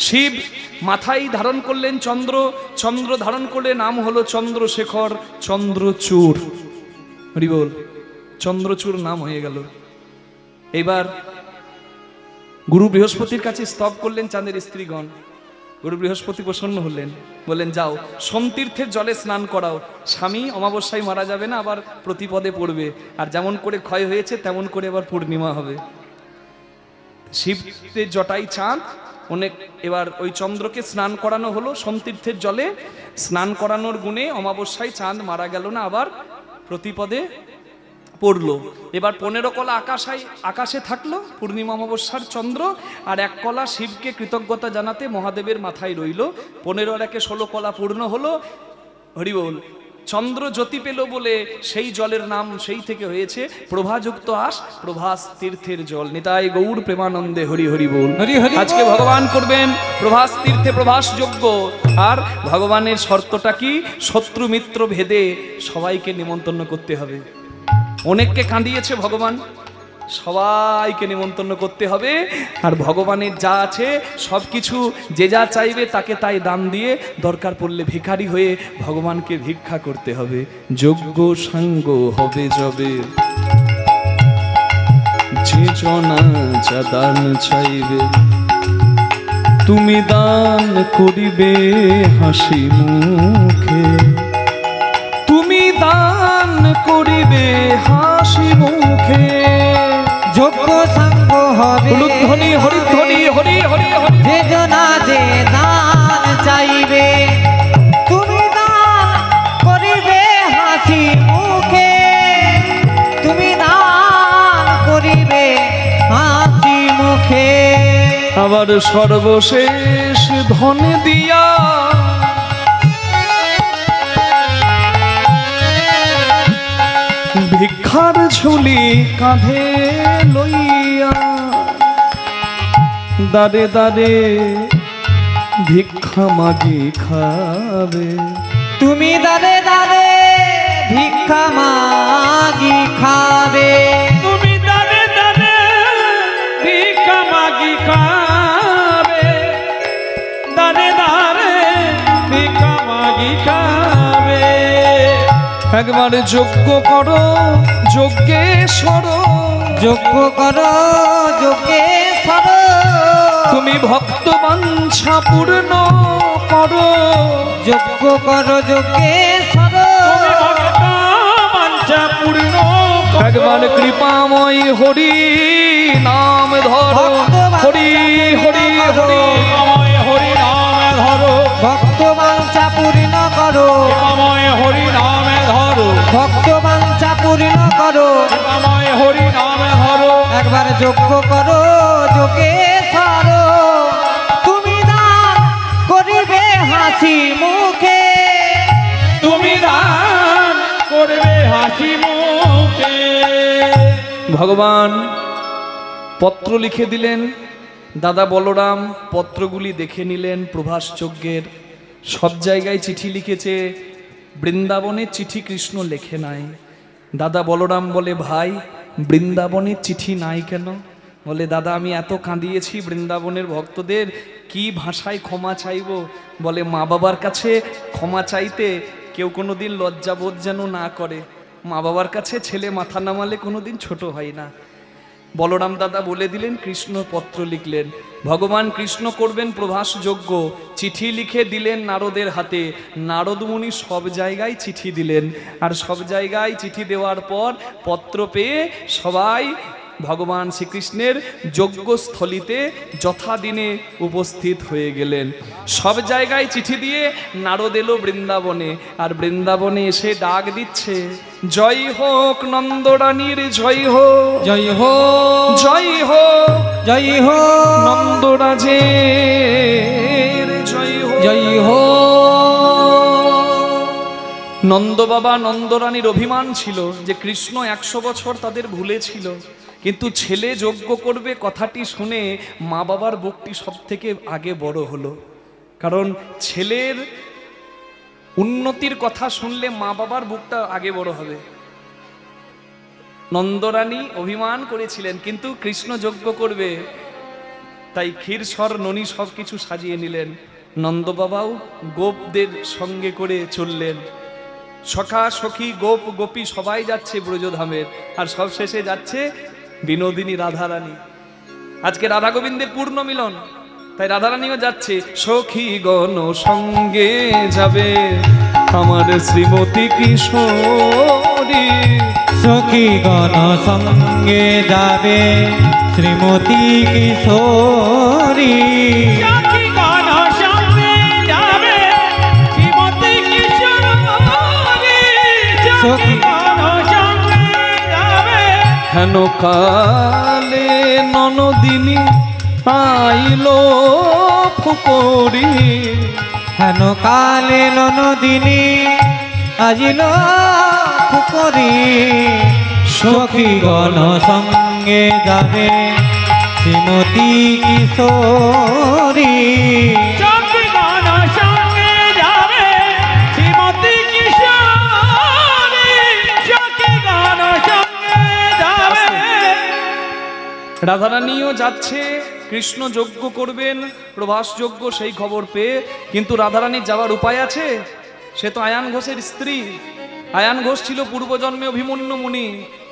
শিব মাথায় ধারণ করলেন চন্দ্র, চন্দ্র ধারণ করলে নাম হলো চন্দ্রশেখর, চন্দ্রচূড়। হরি বল। চন্দ্রচূড় নাম হয়ে গেল। এবার গুরু বৃহস্পতির কাছে স্তব করলেন চাঁদের স্ত্রীগণ। গুরু বৃহস্পতি প্রসন্ন হলেন, বললেন যাও সোমতীর্থের জলে স্নান করাও, স্বামী অমাবস্যায় মারা যাবে না, আবার প্রতিপদে পড়বে, আর যেমন করে ক্ষয় হয়েছে তেমন করে আবার পূর্ণিমা হবে। শিবের জটাই চাঁদ অনেক। এবার ওই চন্দ্রকে স্নান করানো হলো সোমতীর্থের জলে, স্নান করানোর গুণে অমাবস্যায় চাঁদ মারা গেল না, আবার প্রতিপদে পড়লো। এবার 15 কলা আকাশে থাকলো পূর্ণিমা অমাবস্যার চন্দ্র, আর 1 কলা শিবকে কৃতজ্ঞতা জানাতে মহাদেবের মাথায় রইল। 15 আর 1 16 কলা পূর্ণ হলো। হরি বল। চন্দ্র জ্যোতি পেল বলে সেই জলের নাম সেই থেকে হয়েছে প্রভাযুক্ত আস, প্রভাস তীর্থের জল। নিতাই গৌর প্রেমানন্দে হরি হরি বল। আজকে ভগবান করবেন প্রভাস তীর্থে প্রভাস যজ্ঞ। আর ভগবানের শর্তটা কি? শত্রু মিত্র ভেদে সবাইকে নিমন্ত্রণ করতে হবে। অনেককে কাঁদিয়েছে ভগবান, সবাইকে নিমন্ত্রণ করতে হবে। আর ভগবানের যা আছে সবকিছু যে যা চাইবে তাকে তাই দান দিয়ে, দরকার পড়লে ভিখারি হয়ে ভগবানকে ভিক্ষা করতে হবে। যোগ্য সাঙ্গ হবে যবে, যে জনা যা দান চাইবে, তুমি দান করিবে হাসি মুখে, তুমি দান করিবে হাসি মুখে। যোগ্য সাঙ্গ হবে ধ্বনি হরিধ্বনি হরি হরি হরি। যে জনা যে দান চাইবে, তুমি দান করিবে হাসি মুখে, তুমি দান করিবে হাসি মুখে। আবার সর্বশেষ ধন দিয়া ভিক্ষার ঝুলি কাঁধে লইয়া, দাঁড়ে দাঁড়ে ভিক্ষা মাগি খাবে, তুমি দাঁড়ে দাঁড়ে ভিক্ষা মাগি খাবে, তুমি দাঁড়ে দাঁড়ে ভিক্ষা মাগি খাবে, দাঁড়ে দাঁড়ে ভিক্ষা মাগি খাবে। একবার যজ্ঞ করো যজ্ঞেশ্বর, যজ্ঞ করো যজ্ঞেশ্বর, তুমি ভক্ত বাঞ্ছা পূর্ণ করো, যজ্ঞ করো যজ্ঞেশ্বর, বাঞ্ছা পূর্ণ। একবার কৃপাময় হরি নাম ধরো, হরি হরি হরি হরি নাম ধরো, ভক্ত বাঞ্ছা পূর্ণ করো, হরি নাম ধরো, ভক্ত বাঞ্ছা পূর্ণ করো, হরি নাম ধরো। একবার যজ্ঞ করো যজ্ঞেশ্বর, তুমি দান করিবে হাসি মুখে, তুমি দান করবে হাসি মুখে। ভগবান পত্র লিখে দিলেন, দাদা বলরাম পত্রগুলি দেখে নিলেন। প্রভাস যজ্ঞের সব জায়গায় চিঠি লিখেছে, বৃন্দাবনের চিঠি কৃষ্ণ লেখে নাই। দাদা বলরাম বলে, ভাই বৃন্দাবনের চিঠি নাই কেন? বলে, দাদা আমি এত কাঁদিয়েছি বৃন্দাবনের ভক্তদের, কি ভাষায় ক্ষমা চাইব? বলে, মা বাবার কাছে ক্ষমা চাইতে কেউ কোনোদিন লজ্জাবোধ যেন না করে। মা বাবার কাছে ছেলে মাথা নামালে কোনোদিন ছোট হয় না। বলরাম দাদা বলে দিলেন, কৃষ্ণ পত্র লিখলেন। ভগবান কৃষ্ণ করবেন প্রভাস যজ্ঞ, চিঠি লিখে দিলেন নারদের হাতে। নারদ মুনি সব জায়গায় চিঠি দিলেন, আর সব জায়গায় চিঠি দেওয়ার পর পত্র পেয়ে সবাই ভগবান শ্রীকৃষ্ণের যজ্ঞস্থলিতে যথাদিনে উপস্থিত হয়ে গেলেন। সব জায়গায় চিঠি দিয়ে নারদ এলো বৃন্দাবনে, আর বৃন্দাবনে এসে ডাক দিচ্ছে, জয় হোক নন্দরানীর জয় হোক, জয় হোক, জয় হোক, জয় হোক, নন্দরাজের জয় হোক, জয় হোক। নন্দ বাবা নন্দরানীর অভিমান ছিল যে কৃষ্ণ 100 বছর তাদের ভুলেছিল, কিন্তু ছেলে যজ্ঞ করবে কথাটি শুনে মা বাবার বুকটি সব থেকে আগে বড় হলো। কারণ ছেলের উন্নতির কথা শুনলে মা বাবার বুকটা আগে বড় হবে। নন্দরানী অভিমান করেছিলেন, কিন্তু কৃষ্ণ যজ্ঞ করবে তাই ক্ষীর সর ননি সব কিছু সাজিয়ে নিলেন। নন্দ বাবাও গোপদের সঙ্গে করে চললেন। সখা সখী গোপ গোপী সবাই যাচ্ছে ব্রজধামের, আর সব শেষে যাচ্ছে বিনোদিনী রাধারানী। আজকে রাধা গোবিন্দের পূর্ণ মিলন, তাই রাধারানীও যাচ্ছে। সখী গণ সঙ্গে যাবে আমার শ্রীমতী কিশোরী, সখী গণ সঙ্গে যাবে শ্রীমতী কিশোরী, সখী গণ সঙ্গে যাবে শ্রীমতী কিশোরী, সখী গণ সঙ্গে যাবে। হেন কালে ননদিনী আইলো ফুকরি, হেন কালে ননদিনী আজিল ফুকরি, সখী গণ সঙ্গে যাবে শ্রীমতী কিশোরী, সখী গণ সঙ্গে যাবে শ্রীমতী কিশোরী, সখী গণ সঙ্গে যাবে। রাধারানীও যাচ্ছে, কৃষ্ণ যজ্ঞ করবেন, প্রভাস যজ্ঞ সেই খবর পেয়ে। কিন্তু রাধারানীর যাওয়ার উপায় আছে? সে তো আয়ান ঘোষের স্ত্রী। আয়ান ঘোষ ছিল পূর্বজন্মে অভিমন্যু মুনি,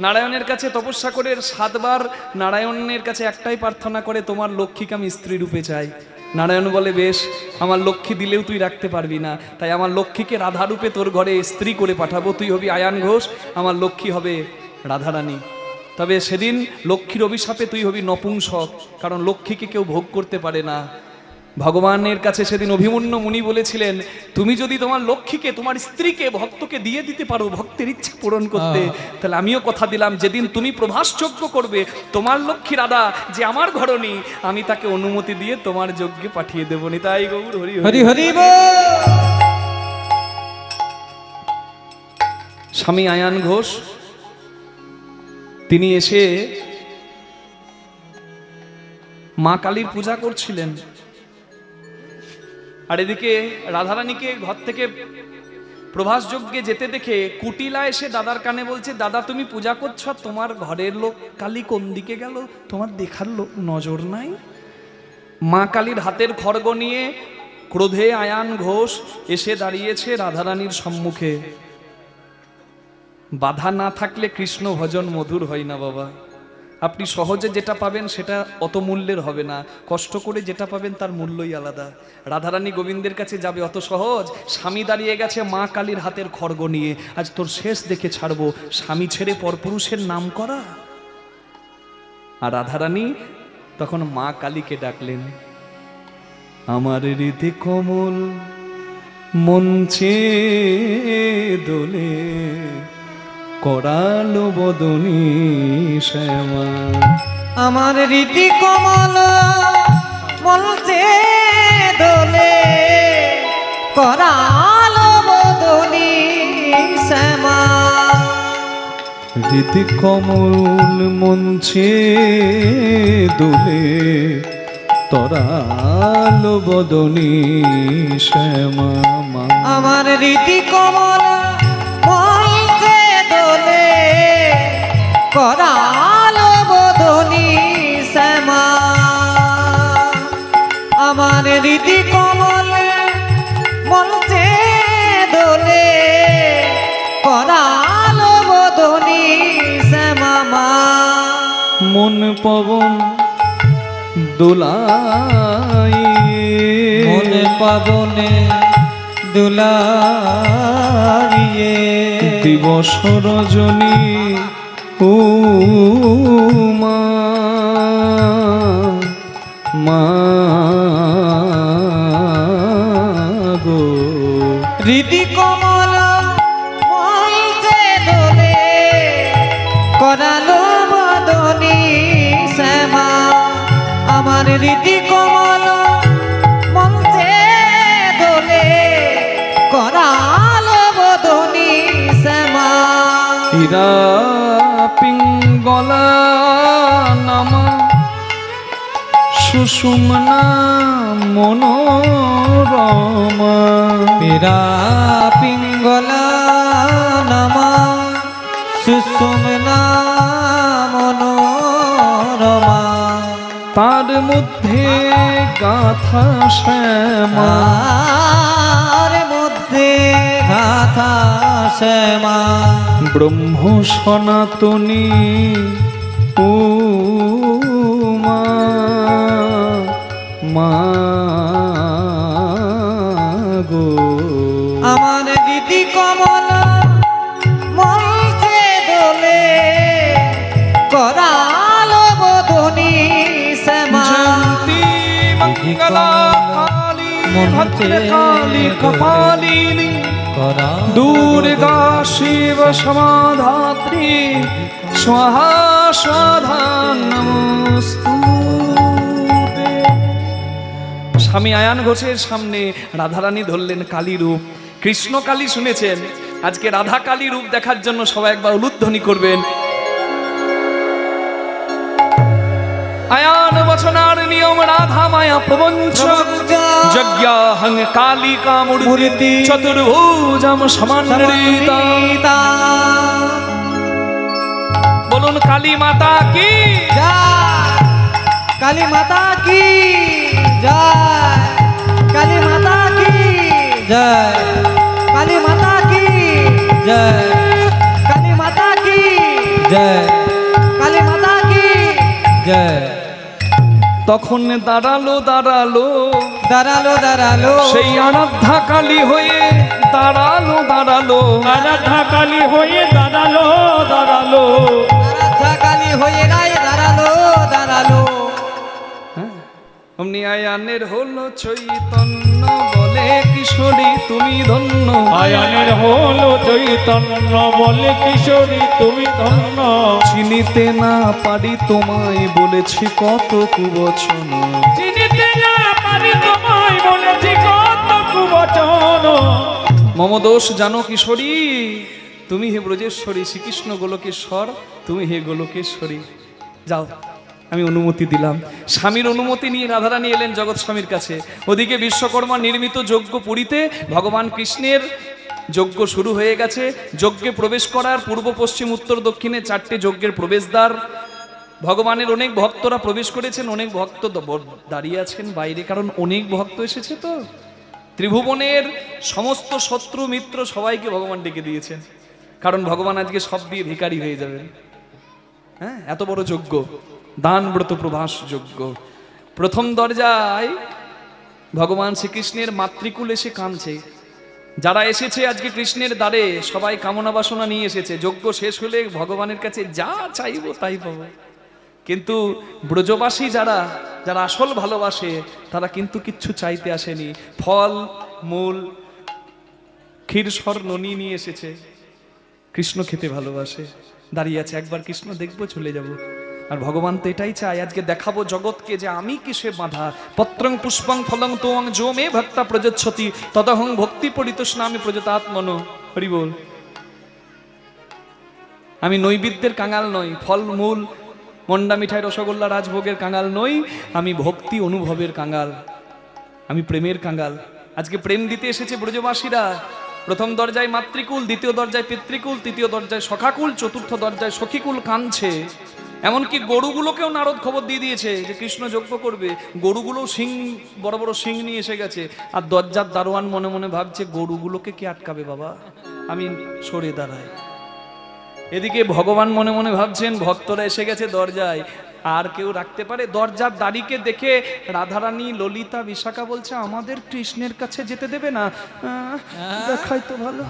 নারায়ণের কাছে তপস্যা করে 7 বার নারায়ণের কাছে একটাই প্রার্থনা করে, তোমার লক্ষ্মীকে আমি স্ত্রী রূপে চাই। নারায়ণ বলে, বেশ, আমার লক্ষ্মী দিলেও তুই রাখতে পারবি না, তাই আমার লক্ষ্মীকে রাধা রূপে তোর ঘরে স্ত্রী করে পাঠাবো, তুই হবি আয়ান ঘোষ, আমার লক্ষ্মী হবে রাধারানী। তবে সেদিন লক্ষ্মীর অভিশাপে তুই হবি নপুংসক, কারণ লক্ষ্মীকে কেউ ভোগ করতে পারে না। ভগবানের কাছে সেদিন অভিমন্যু মুনি বলেছিলেন, তুমি যদি তোমার লক্ষ্মীকে, তোমার স্ত্রীকে, ভক্তকে দিয়ে দিতে পারো ভক্তের ইচ্ছা পূরণ করতে, তাহলে আমিও কথা দিলাম, যেদিন তুমি প্রভাস যজ্ঞ করবে, তোমার লক্ষ্মী রাধা যে আমার ঘরণী, আমি তাকে অনুমতি দিয়ে তোমার যজ্ঞে পাঠিয়ে দেবো। নিতাই গৌর হরি হরি হরি বল। স্বামী আয়ান ঘোষ তিনি এসে মা কালীর পূজা করছিলেন, আর এদিকে রাধারানীকে ঘর থেকে প্রভাস যজ্ঞে যেতে দেখে কুটিলা এসে দাদার কানে বলছে, দাদা তুমি পূজা করছো, তোমার ঘরের লোক কালী কোন দিকে গেল, তোমার দেখার নজর নাই? মা কালীর হাতের খড়গ নিয়ে ক্রোধে আয়ান ঘোষ এসে দাঁড়িয়েছে রাধারানীর সম্মুখে। বাধা না থাকলে কৃষ্ণ ভজন মধুর হয় না বাবা। আপনি সহজে যেটা পাবেন সেটা অত মূল্যের হবে না, কষ্ট করে যেটা পাবেন তার মূল্যই আলাদা। রাধারানী গোবিন্দের কাছে যাবে অত সহজ? স্বামী দাঁড়িয়ে গেছে মা কালীর হাতের খড়গ নিয়ে, আজ তোর শেষ দেখে ছাড়বো, স্বামী ছেড়ে পরপুরুষের নাম করা। আর রাধারানী তখন মা কালীকে ডাকলেন, আমার হৃদে কমল মঞ্চে দোলে করালো বদনী শ্যামা, আমার রীতি কমল মঞ্চে দোলে করালো বদনী শ্যামা, হৃদে কমল মঞ্চে দোলে তরালো বদনী শ্যামা, আমার রীতি কমল মঞ্চে দোলে করালো বদনী শ্যামা, আমার রীতি কমল মঞ্চে দোলে করালো বদনী শ্যামা, মন পবন দোলাই, মন পবনে দোলাইয়ে, দিবস রজনী মা মা গো হৃদি কমল মঞ্চে দোলে করালো বদনী শ্যামা আমার হৃদি কমল মঞ্চে দোলে করালো বদনী শ্যামা হীরা পিঙ্গলা নামা সুষুম্না মনোরমা হীরা পিঙ্গলা নামা সুষুম্না মনোরমা তার মধ্যে গাথা শ্যামা তার মধ্যে গাথা শ্যামা ব্রহ্ম সনাতনী উমা মা গো আমার দিদি কমল মঞ্চে দোলে করালো বদনী শ্যামা জয়ন্তী মঙ্গলা কালী ভদ্রকালী কপালিনী দুর্গা শিব সমাধাত্রী স্বাহা স্বাধা নমস্তুতে। স্বামী আয়ান ঘোষের সামনে রাধারানী ধরলেন কালী রূপ। কৃষ্ণ কালী শুনেছেন, আজকে রাধা কালী রূপ দেখার জন্য সবাই একবার উলুধ্বনি করবেন। আয়ান বচনার নিয়ম রাধা মায়া প্রবঞ্চ যজ্ঞাহং কালিকা মূর্তি চতুর্ভুজম সমানৃতা। বলুন কালী মাতা কি জয়, কালী মাতা কি জয়, কালী মাতা কি জয়, কালী মাতা কি জয়, কালী মাতা কি জয়, কালী মাতা কি জয়। তখন দাঁড়ালো দাঁড়ালো দাঁড়ালো দাঁড়ালো সেই আরাধ্যা কালী হয়ে দাঁড়ালো দাঁড়ালো আরাধ্যা কালী হয়ে দাঁড়ালো দাঁড়ালো আরাধ্যা কালী হয়ে রায় দাঁড়ালো দাঁড়ালো। অমনি আয়ানের হলো চৈতন্য বলে কিশোরী তুমি ধন্য। আয়ানের হলো চৈতন্য বলে কিশোরী তুমি ধন্য। চিনিতে না পারি তোমায় বলেছি কত কুবচন। চিনিতে না পারি তোমায় বলেছি কত কুবচন। মম দোষ জানো কিশোরী তুমি হে ব্রজেশ্বরী, শ্রীকৃষ্ণ গোলকেশ্বর তুমি হে গোলকেশ্বরী। যাও আমি অনুমতি দিলাম। স্বামীর অনুমতি নিয়ে রাধারানী এলেন জগৎ স্বামীর কাছে। ওদিকে বিশ্বকর্মা নির্মিত যজ্ঞ পুরীতে ভগবান কৃষ্ণের যজ্ঞ শুরু হয়ে গেছে। যজ্ঞে প্রবেশ করার পূর্ব পশ্চিম উত্তর দক্ষিণে 4টে যজ্ঞের প্রবেশদ্বার। ভগবানের অনেক ভক্তরা প্রবেশ করেছেন, অনেক ভক্ত দাঁড়িয়ে আছেন বাইরে, কারণ অনেক ভক্ত এসেছে। তো ত্রিভুবনের সমস্ত শত্রু মিত্র সবাইকে ভগবান ডেকে দিয়েছেন, কারণ ভগবান আজকে সব দিয়ে ভিখারি হয়ে যাবেন। হ্যাঁ, এত বড় যজ্ঞ, দান ব্রত প্রভাস যজ্ঞ। প্রথম দরজায় ভগবান শ্রীকৃষ্ণের মাতৃকুল এসে কাঁদছে। যারা এসেছে আজকে কৃষ্ণের দ্বারে সবাই কামনা বাসনা নিয়ে এসেছে। যজ্ঞ শেষ হলে ভগবানের কাছে যা চাইবো তাই পাবো। কিন্তু ব্রজবাসী যারা যারা আসল ভালোবাসে তারা কিন্তু কিচ্ছু চাইতে আসেনি। ফল মূল ক্ষীর স্বর্ণনি নিয়ে এসেছে। কৃষ্ণ খেতে ভালোবাসে, দাঁড়িয়ে আছে, একবার কৃষ্ণ দেখবো চলে যাব। আর ভগবান তো এটাই চায়, আজকে দেখাবো জগৎকে যে আমি কিসে বাঁধা। পত্রং পুষ্পং ফলং তোং যো মে ভক্তা প্রযচ্ছতি তদহং ভক্তি পরিতোষনামি প্রযতাত্মনো। হরি বল। আমি নৈবেদ্যের কাঙাল নই, ফল মূল মন্ডা মিঠাই রসগোল্লা রাজভোগের কাঙাল নই, আমি ভক্তি অনুভবের কাঙাল, আমি প্রেমের কাঙাল। আজকে প্রেম দিতে এসেছে ব্রজবাসীরা। প্রথম দরজায় মাতৃকুল, দ্বিতীয় দরজায় পিতৃকুল, তৃতীয় দরজায় সখাকুল, চতুর্থ দরজায় সখীকুল কাঁদছে। এমনকি গরুগুলোকেও নারদ খবর দিয়ে দিয়েছে যে কৃষ্ণ যজ্ঞ করবে। গরুগুলো শিং, বড় বড় শিং নিয়ে এসে গেছে। আর দরজার দারোয়ান মনে মনে ভাবছে গরুগুলোকে কি আটকাবে বাবা, আমি সরে দাঁড়াই। এদিকে ভগবান মনে মনে ভাবছেন ভক্তরা এসে গেছে দরজায়, আর কেউ রাখতে পারে? দরজার দাড়িকে দেখে রাধারানী, ললিতা, বিশাখা বলছে আমাদের কৃষ্ণের কাছে যেতে দেবে না? দেখাই তো ভালো।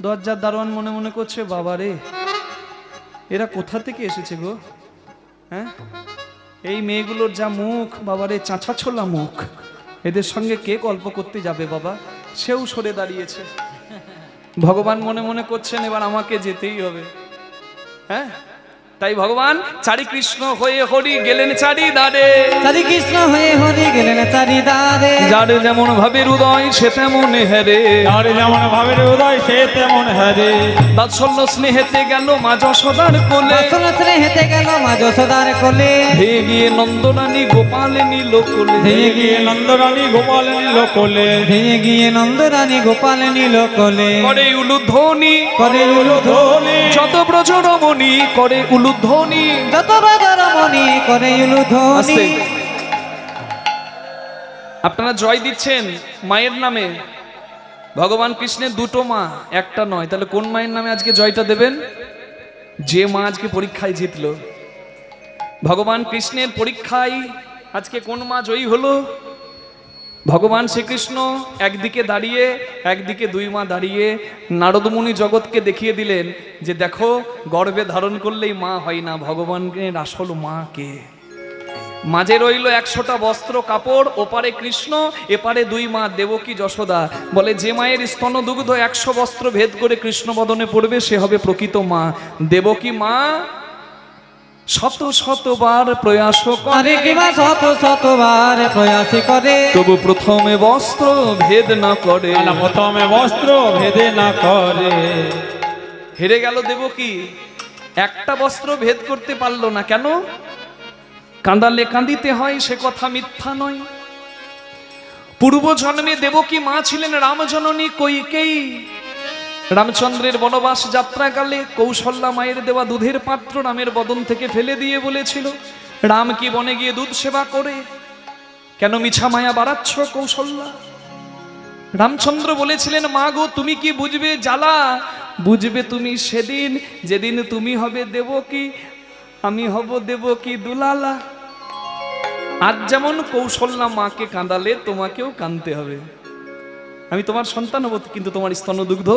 দরজার দারোয়ান মনে মনে করছে বাবা রে, এরা কোথা থেকে এসেছে গো? হ্যাঁ, এই মেয়েগুলোর যা মুখ, বাবারে চাঁচা ছোলা মুখ, এদের সঙ্গে কে গল্প করতে যাবে বাবা? সেও সরে দাঁড়িয়েছে। ভগবান মনে মনে করছেন এবার আমাকে যেতেই হবে। হ্যাঁ, তাই ভগবান চারি কৃষ্ণ হয়ে হরি গেলেন চারি দাঁড়ে, চারি কৃষ্ণ হয়ে হরি গেলেন চারি দাঁড়ে। যার যেমন ভাবের উদয় সে তেমন হেরে, যার যেমন ভাবের উদয় সে তেমন হেরে। বাৎসল্য স্নেহেতে গেল মা যশোদার কোলে, বাৎসল্য স্নেহেতে গেল মা যশোদার কোলে। ধেয়ে গিয়ে নন্দরানী গোপাল নিল কোলে, ধেয়ে গিয়ে নন্দরানী গোপাল নিল কোলে। ধেয়ে গিয়ে নন্দরানী গোপাল নিল কোলে। করে উলুধ্বনি, করে উলুধ্বনি, যত ব্রজ রমণী করে উলুধ্বনি, যত ব্রজ রমণী করে উলুধ্বনি। আপনারা জয় দিচ্ছেন মায়ের নামে। ভগবান কৃষ্ণের দুটো মা, একটা নয়। তাহলে কোন মায়ের নামে আজকে জয়টা দেবেন? যে মা আজকে পরীক্ষায় জিতলো। ভগবান কৃষ্ণের পরীক্ষায় আজকে কোন মা জয়ী হলো? ভগবান শ্রীকৃষ্ণ একদিকে দাঁড়িয়ে, একদিকে দুই মা দাঁড়িয়ে নারদমুনি জগৎকে দেখিয়ে দিলেন যে দেখো, গর্ভে ধারণ করলেই মা হয় না, ভগবানের আসল মা কে? মাঝে রইল 100টা বস্ত্র কাপড়, ওপারে কৃষ্ণ, এপারে দুই মা দেবকী যশোদা। বলে যে মায়ের স্তন দুগ্ধ 100 বস্ত্র ভেদ করে কৃষ্ণ বদনে পড়বে সে হবে প্রকৃত মা। দেবকী মা শত শতবার প্রয়াস করে, কিংবা শত শতবার প্রয়াস করে, তবু প্রথমে বস্ত্র ভেদ না করে, প্রথমে বস্ত্র ভেদে না করে। হেরে গেল দেবকী, একটা বস্ত্র ভেদ করতে পারলো না। কেন? কাঁদালে কাঁদিতে হয় সে কথা মিথ্যা নয়। পূর্ব জন্মে দেবকী মা ছিলেন রামজননী কৈকেয়ী। রামচন্দ্রের বনবাস যাত্রাকালে কৌশল্যা মায়ের দেওয়া দুধের পাত্র রামের বদন থেকে ফেলে দিয়ে বলেছিল, রাম কি বনে গিয়ে দুধ সেবা করে? কেন মিছা মায়া বাড়াচ্ছ কৌশল্যা? রামচন্দ্র বলেছিলেন, মা গো তুমি কি বুঝবে জ্বালা? বুঝবে তুমি সেদিন যেদিন তুমি হবে দেবকী, আমি হব দেবকী দুলালা। আজ যেমন কৌশল্যা মাকে কাঁদালে তোমাকেও কাঁদতে হবে। আমি তোমার সন্তান হব, কিন্তু তোমার স্তনদুগ্ধ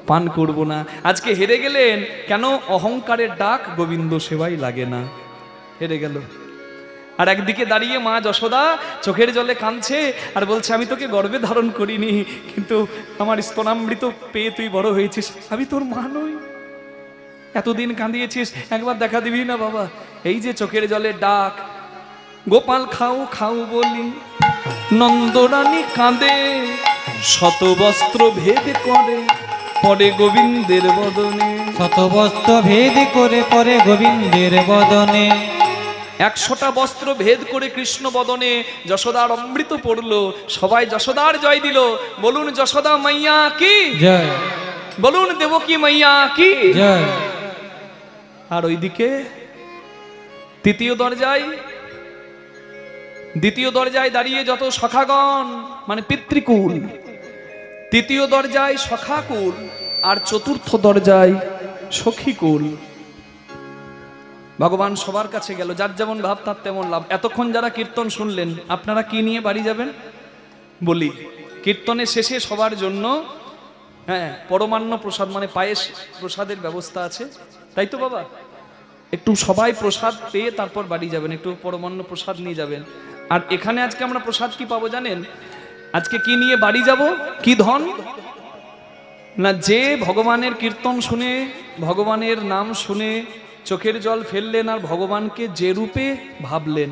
পান করব না। আজকে হেরে গেলেন কেন? অহংকারের ডাক গোবিন্দ সেবাই লাগে না, হেরে গেল। আর একদিকে দাঁড়িয়ে মা যশোদা চোখের জলে কাঁদছে আর বলছে, আমি তোকে গর্ভে ধারণ করিনি, কিন্তু আমার স্তনামৃত পেয়ে তুই বড় হয়েছিস, আমি তোর মা নই। এতদিন কাঁদিয়েছিস, একবার দেখা দিবি না বাবা? এই যে চোখের জলের ডাক। গোপাল খাও খাও বলি নন্দরানী কাঁদে, শত বস্ত্র ভেদ করে পরে গোবিন্দের বদনে, শত বস্ত্র ভেদ করে পরে গোবিন্দের বদনে। 100টা বস্ত্র ভেদ করে কৃষ্ণ বদনে যশোদার অমৃত পড়লো। সবাই যশোদার জয় দিল। বলুন যশোদা মাইয়া কি জয়, বলুন দেবকী মাইয়া কি জয়। আর ওইদিকে দ্বিতীয় দরজায় দাঁড়িয়ে যত সখাগণ, মানে পিতৃকুল, তৃতীয় দরজায় সখাকুল, আর চতুর্থ দরজায় সখীকুল। ভগবান সবার কাছে গেল, যার যেমন ভাব তার তেমন লাভ। এতক্ষণ যারা কীর্তন শুনলেন, আপনারা কি নিয়ে বাড়ি যাবেন? বলি, কীর্তনের শেষে সবার জন্য পরমান্ন প্রসাদ, মানে পায়েস প্রসাদের ব্যবস্থা আছে, তাই তো বাবা? একটু সবাই প্রসাদ পেয়ে তারপর বাড়ি যাবেন, একটু পরমান্ন প্রসাদ নিয়ে যাবেন। আর এখানে আজকে আমরা প্রসাদ কি পাবো জানেন? আজকে কি নিয়ে বাড়ি যাব? কি ধন না, যে ভগবানের কীর্তন শুনে, ভগবানের নাম শুনে চোখের জল ফেললেন আর ভগবানকে যে রূপে ভাবলেন,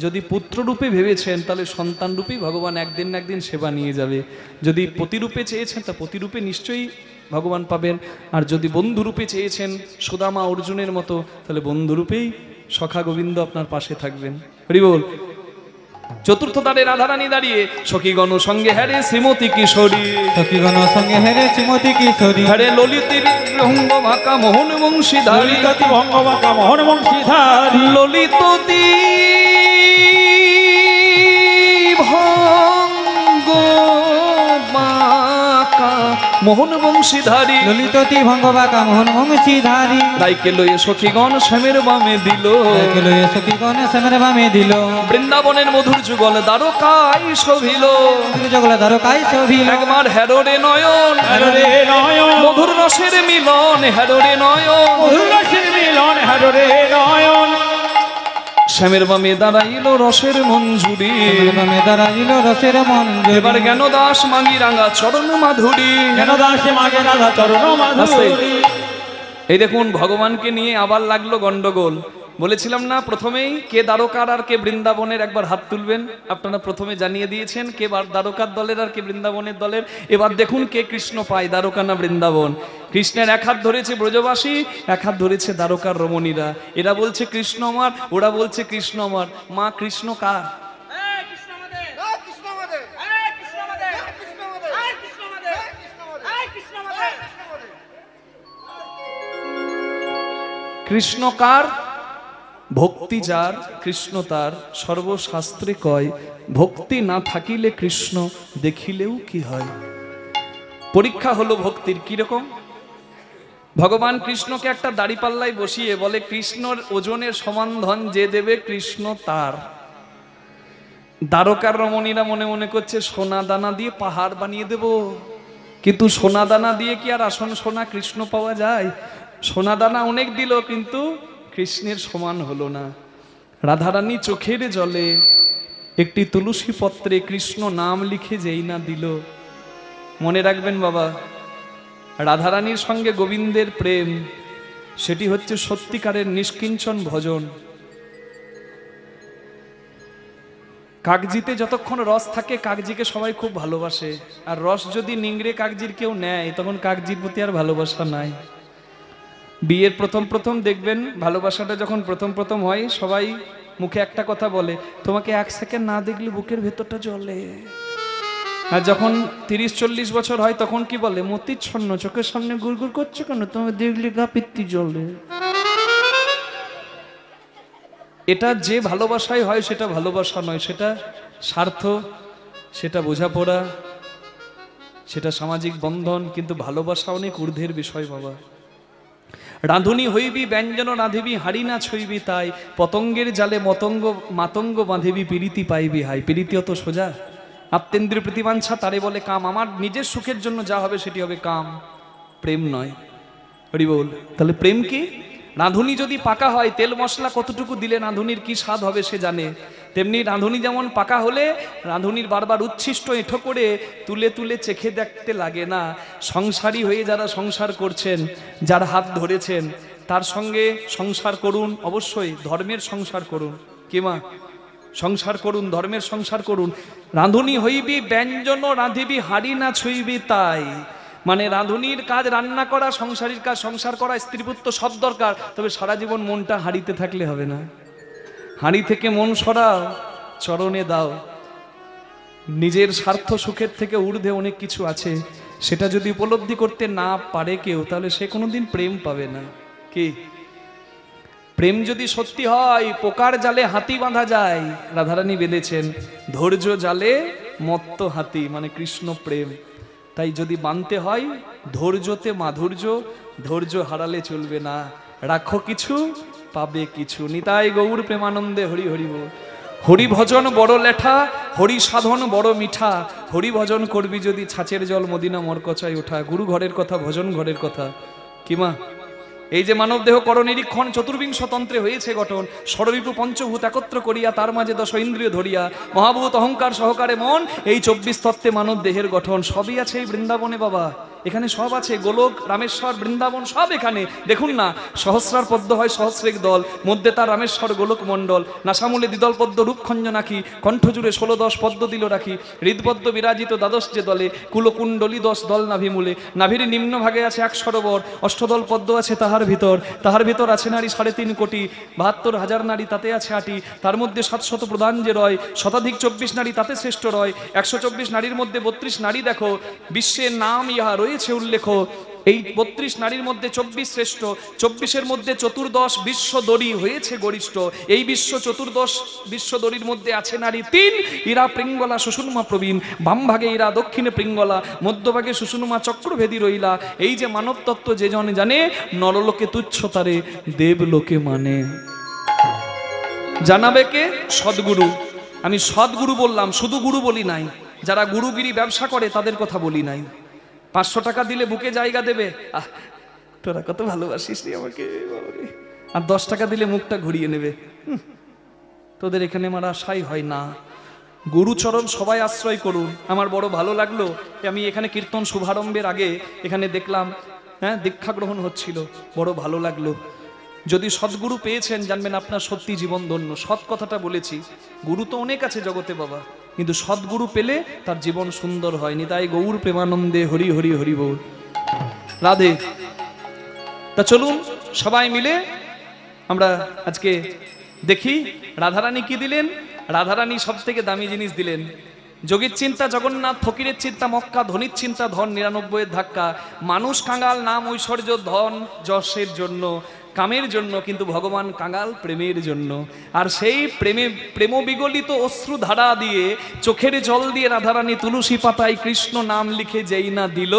যদি পুত্র রূপে ভেবেছেন তাহলে সন্তান রূপেই ভগবান একদিন না একদিন সেবা নিয়ে যাবে। যদি প্রতিরূপে চেয়েছেন তা প্রতিরূপে নিশ্চয়ই ভগবান পাবেন। আর যদি বন্ধুরূপে চেয়েছেন সুদামা অর্জুনের মতো, তাহলে বন্ধুরূপেই সখা গোবিন্দ আপনার পাশে থাকবেন। হরি বল। চতুর্থ দ্বারে রাধারানী দাঁড়িয়ে, সখীগণ সঙ্গে হ্যারে শ্রীমতী কিশোরী, সখীগণ সঙ্গে হেরে শ্রীমতী কিশোরী, হ্যারে ললিতের ভঙ্গ মাকা মোহন বংশীধারী, ভঙ্গ মাকা মোহন বংশীধারী, ললিততি ভঙ্গ মাকা মোহন বংশীধারী ললিততি ভঙ্গবাকা মোহন বংশীধারী রাইকে লয়ে সখীগণ শ্যামের বামে দিল সখীগণ শ্যামের বামে দিল বৃন্দাবনের মধুর যুগল দ্বারকায় শোভিল যুগল দ্বারকায় শোভিল একবার হেরোরে নয়ন হেরোরে নয়ন মধুর রসের মিলন হেরোরে নয়ন মধুর রসের মিলন হেরোরে নয়ন শ্যামের বামে দাঁড়াইল রসের মঞ্জুরি বামে দাঁড়াইল রসের মঞ্জুরি এবার জ্ঞান দাস মাঙ্গি রাঙা চরণ মাধুরী জ্ঞান দাস মাগে রাধা চরণ মাধুরী এই দেখুন ভগবানকে নিয়ে আবার লাগলো গন্ডগোল বলেছিলাম না প্রথমেই কে দ্বারকার আর কে বৃন্দাবনের একবার হাত তুলবেন আপনারা প্রথমে জানিয়ে দিয়েছেন কে দ্বারকার দলের আর কে বৃন্দাবনের দলের এবার দেখুন কে কৃষ্ণ পায় দ্বারকা না বৃন্দাবন কৃষ্ণের এক হাত ধরেছে ব্রজবাসী এক হাত ধরেছে দ্বারকার রমণীরা এরা বলছে কৃষ্ণ আমার ওরা বলছে কৃষ্ণ আমার মা কৃষ্ণ কার কৃষ্ণ কার ভক্তি যার কৃষ্ণ তার সর্বশাস্ত্রে কয় ভক্তি না থাকিলে কৃষ্ণ দেখিলেও কি হয় পরীক্ষা হলো ভক্তির কিরকম ভগবান কৃষ্ণকে একটা দাড়িপাল্লায় বসিয়ে বলে কৃষ্ণর ওজনের সমান ধন যে দেবে কৃষ্ণ তার দ্বারকার রমণীরা মনে মনে করছে সোনা দানা দিয়ে পাহাড় বানিয়ে দেব কিন্তু সোনা দানা দিয়ে কি আর আসন সোনা কৃষ্ণ পাওয়া যায় সোনা দানা অনেক দিল কিন্তু কৃষ্ণের সমান হলো না রাধারানী চোখের জলে একটি তুলসী পত্রে কৃষ্ণ নাম লিখে যেই না দিল মনে রাখবেন বাবা রাধারানীর সঙ্গে গোবিন্দের প্রেম সেটি হচ্ছে সত্যিকারের নিষ্কিঞ্চন ভজন কাগজিতে যতক্ষণ রস থাকে কাগজিকে সবাই খুব ভালোবাসে আর রস যদি নিংড়ে কাগজির কেউ নেয় তখন কাগজির প্রতি আর ভালোবাসা নাই বিয়ের প্রথম দেখবেন ভালোবাসাটা যখন প্রথম হয় সবাই মুখে একটা কথা বলে তোমাকে এক সেকেন্ড না দেখলে বুকের ভেতরটা জ্বলে আর যখন 30-40 বছর হয় তখন কি বলে মতিচ্ছন্ন চোখের সামনে গুড়গুড় করছে কেন তোমাকে দেখলে গা পিত্তি জ্বলে এটা যে ভালোবাসায় হয় সেটা ভালোবাসা নয় সেটা স্বার্থ সেটা বোঝাপড়া সেটা সামাজিক বন্ধন কিন্তু ভালোবাসা অনেক ঊর্ধ্বের বিষয় বাবা রাঁধুনি হইবি ব্যঞ্জন রাঁধিবি হাড়ি না ছইবি তাই পতঙ্গের জালে মাতঙ্গ বাঁধিবি প্রীতি পাইবি হাই প্রীতি অত সোজা আত্মেন্দ্রিয় প্রতিবাঞ্ছা তারে বলে কাম আমার নিজের সুখের জন্য যা হবে সেটি হবে কাম প্রেম নয় হরি বল তাহলে প্রেম কি রাঁধুনি যদি পাকা হয় তেল মশলা কতটুকু দিলে রাঁধুনির কি স্বাদ হবে সে জানে তেমনি রাঁধুনি যেমন পাকা হলে রাঁধুনির বারবার উচ্ছিষ্ট এঁঠো করে তুলে তুলে চেখে দেখতে লাগে না সংসারী হয়ে যারা সংসার করছেন যার হাত ধরেছেন তার সঙ্গে সংসার করুন অবশ্যই ধর্মের সংসার করুন কি মা সংসার করুন ধর্মের সংসার করুন রাঁধুনি হইবি ব্যঞ্জন রাঁধিবি হাড়ি না ছুঁইবি তাই মানে রাঁধুনির কাজ রান্না করা সংসারীর কাজ সংসার করা স্ত্রীপুত্র সব দরকার তবে সারা জীবন মনটা হাঁড়িতে থাকলে হবে না হাঁড়ি থেকে মন সরাও চরণে দাও নিজের স্বার্থ সুখের থেকে ঊর্ধ্বে অনেক কিছু আছে সেটা যদি উপলব্ধি করতে না পারে কেউ তাহলে সে কোনোদিন প্রেম পাবে না কি প্রেম যদি সত্যি হয় পোকার জালে হাতি বাঁধা যায় রাধারানী বেঁধেছেন ধৈর্য জালে মত্ত হাতি মানে কৃষ্ণ প্রেম তাই যদি বানতে হয় ধৈর্যতে মাধুর্য ধৈর্য হারালে চলবে না রাখো কিছু পাবে কিছু নিতাই গৌর প্রেমানন্দে হরি হরি বল হরি ভজন বড় লেঠা হরি সাধন বড় মিঠা হরি ভজন করবি যদি ছাঁচের জল মদিনা মরকচায় ওঠা গুরু ঘরের কথা ভজন ঘরের কথা কিমা এই যে মানব দেহ কর নিরীক্ষণ চতুর্বিংশ তন্ত্রে হয়েছে গঠন ষড়রিপু পঞ্চভূত একত্র করিয়া তার মাঝে 10 ইন্দ্রিয় ধরিয়া মহাভূত অহংকার সহকারে মন এই 24 তত্ত্বে মানব দেহের গঠন সবই আছে এই বৃন্দাবনে বাবা এখানে সব আছে গোলক রামেশ্বর বৃন্দাবন সব এখানে দেখুন না সহস্রার পদ্ম হয় সহস্রেক দল মধ্যে তার রামেশ্বর গোলক মণ্ডল নাসামূলে দ্বিদল পদ্ম রূপখঞ্জ নাকি কণ্ঠজুড়ে 16-10 পদ্ম দিল রাখি হৃদপদ্ম বিরাজিত দ্বাদশ যে দলে কুলকুণ্ডলী 10 দল নাভিমূলে নাভির নিম্ন ভাগে আছে 1 সরোবর অষ্টদল পদ্ম আছে তাহার ভিতর আছে নারী 3.5 কোটি 72,000 নারী তাতে আছে 8টি তার মধ্যে 700 প্রধান যে রয় শতাধিক 24 নারী তাতে শ্রেষ্ঠ রয় 124 নারীর মধ্যে 32 নারী দেখো বিশ্বের নাম ইহা রয়েছে উল্লেখ এই 32 নারীর মধ্যে 24 শ্রেষ্ঠ, 24-এর মধ্যে 14 বিশ্ব দড়ি হয়েছে গরিষ্ঠ। এই বিশ্ব দড়ির মধ্যে আছে নারী 3, ইরা পিঙ্গলা সুষুম্মা প্রবীণ, বাম ভাগে ইরা দক্ষিণে পিঙ্গলা, মধ্যভাগে সুষুম্মা চক্রভেদী রইলা। এই যে মানব তত্ত্ব যে জন জানে, নরলোকে তুচ্ছ তারে দেবলোকে মানে। জানাবে কে? সদ্গুরু। আমি সদ্গুরু বললাম, শুধু গুরু বলি নাই, যারা গুরুগিরি ব্যবসা করে তাদের কথা বলি নাই। 500 টাকা দিলে বুকে জায়গা দেবে, তোরা কত ভালোবাসিস রে আমাকে, আর 10 টাকা দিলে মুখটা ঘুরিয়ে নেবে। তোদের এখানে আমার আশাই হয় না। গুরুচরণ সবাই আশ্রয় করুন। আমার বড় ভালো লাগলো, আমি এখানে কীর্তন শুভারম্ভের আগে এখানে দেখলাম, হ্যাঁ, দীক্ষা গ্রহণ হচ্ছিল, বড় ভালো লাগলো। যদি সদ্গুরু পেয়েছেন জানবেন আপনার সত্যি জীবন ধন্য। সৎ কথাটা বলেছি, গুরু তো অনেক আছে জগতে বাবা, কিন্তু সদ্গুরু পেলে তার জীবন সুন্দর হয়। নিতাই গৌর প্রেমানন্দে হরি হরি হরি বল, রাধে। তা চলুন সবাই মিলে আমরা আজকে দেখি রাধারানী কি দিলেন। রাধারানী সব থেকে দামি জিনিস দিলেন। যোগীর চিন্তা জগন্নাথ, ফকিরের চিন্তা মক্কা, ধনির চিন্তা ধন 99-এর ধাক্কা। মানুষ কাঙাল নাম ঐশ্বর্য ধন যশের জন্য, কামের জন্য, কিন্তু ভগবান কাঙাল প্রেমের জন্য। আর সেই প্রেম বিগলিত অশ্রু ধারা দিয়ে, চোখের জল দিয়ে রাধারানী তুলসী পাতায় কৃষ্ণ নাম লিখে যেই না দিল,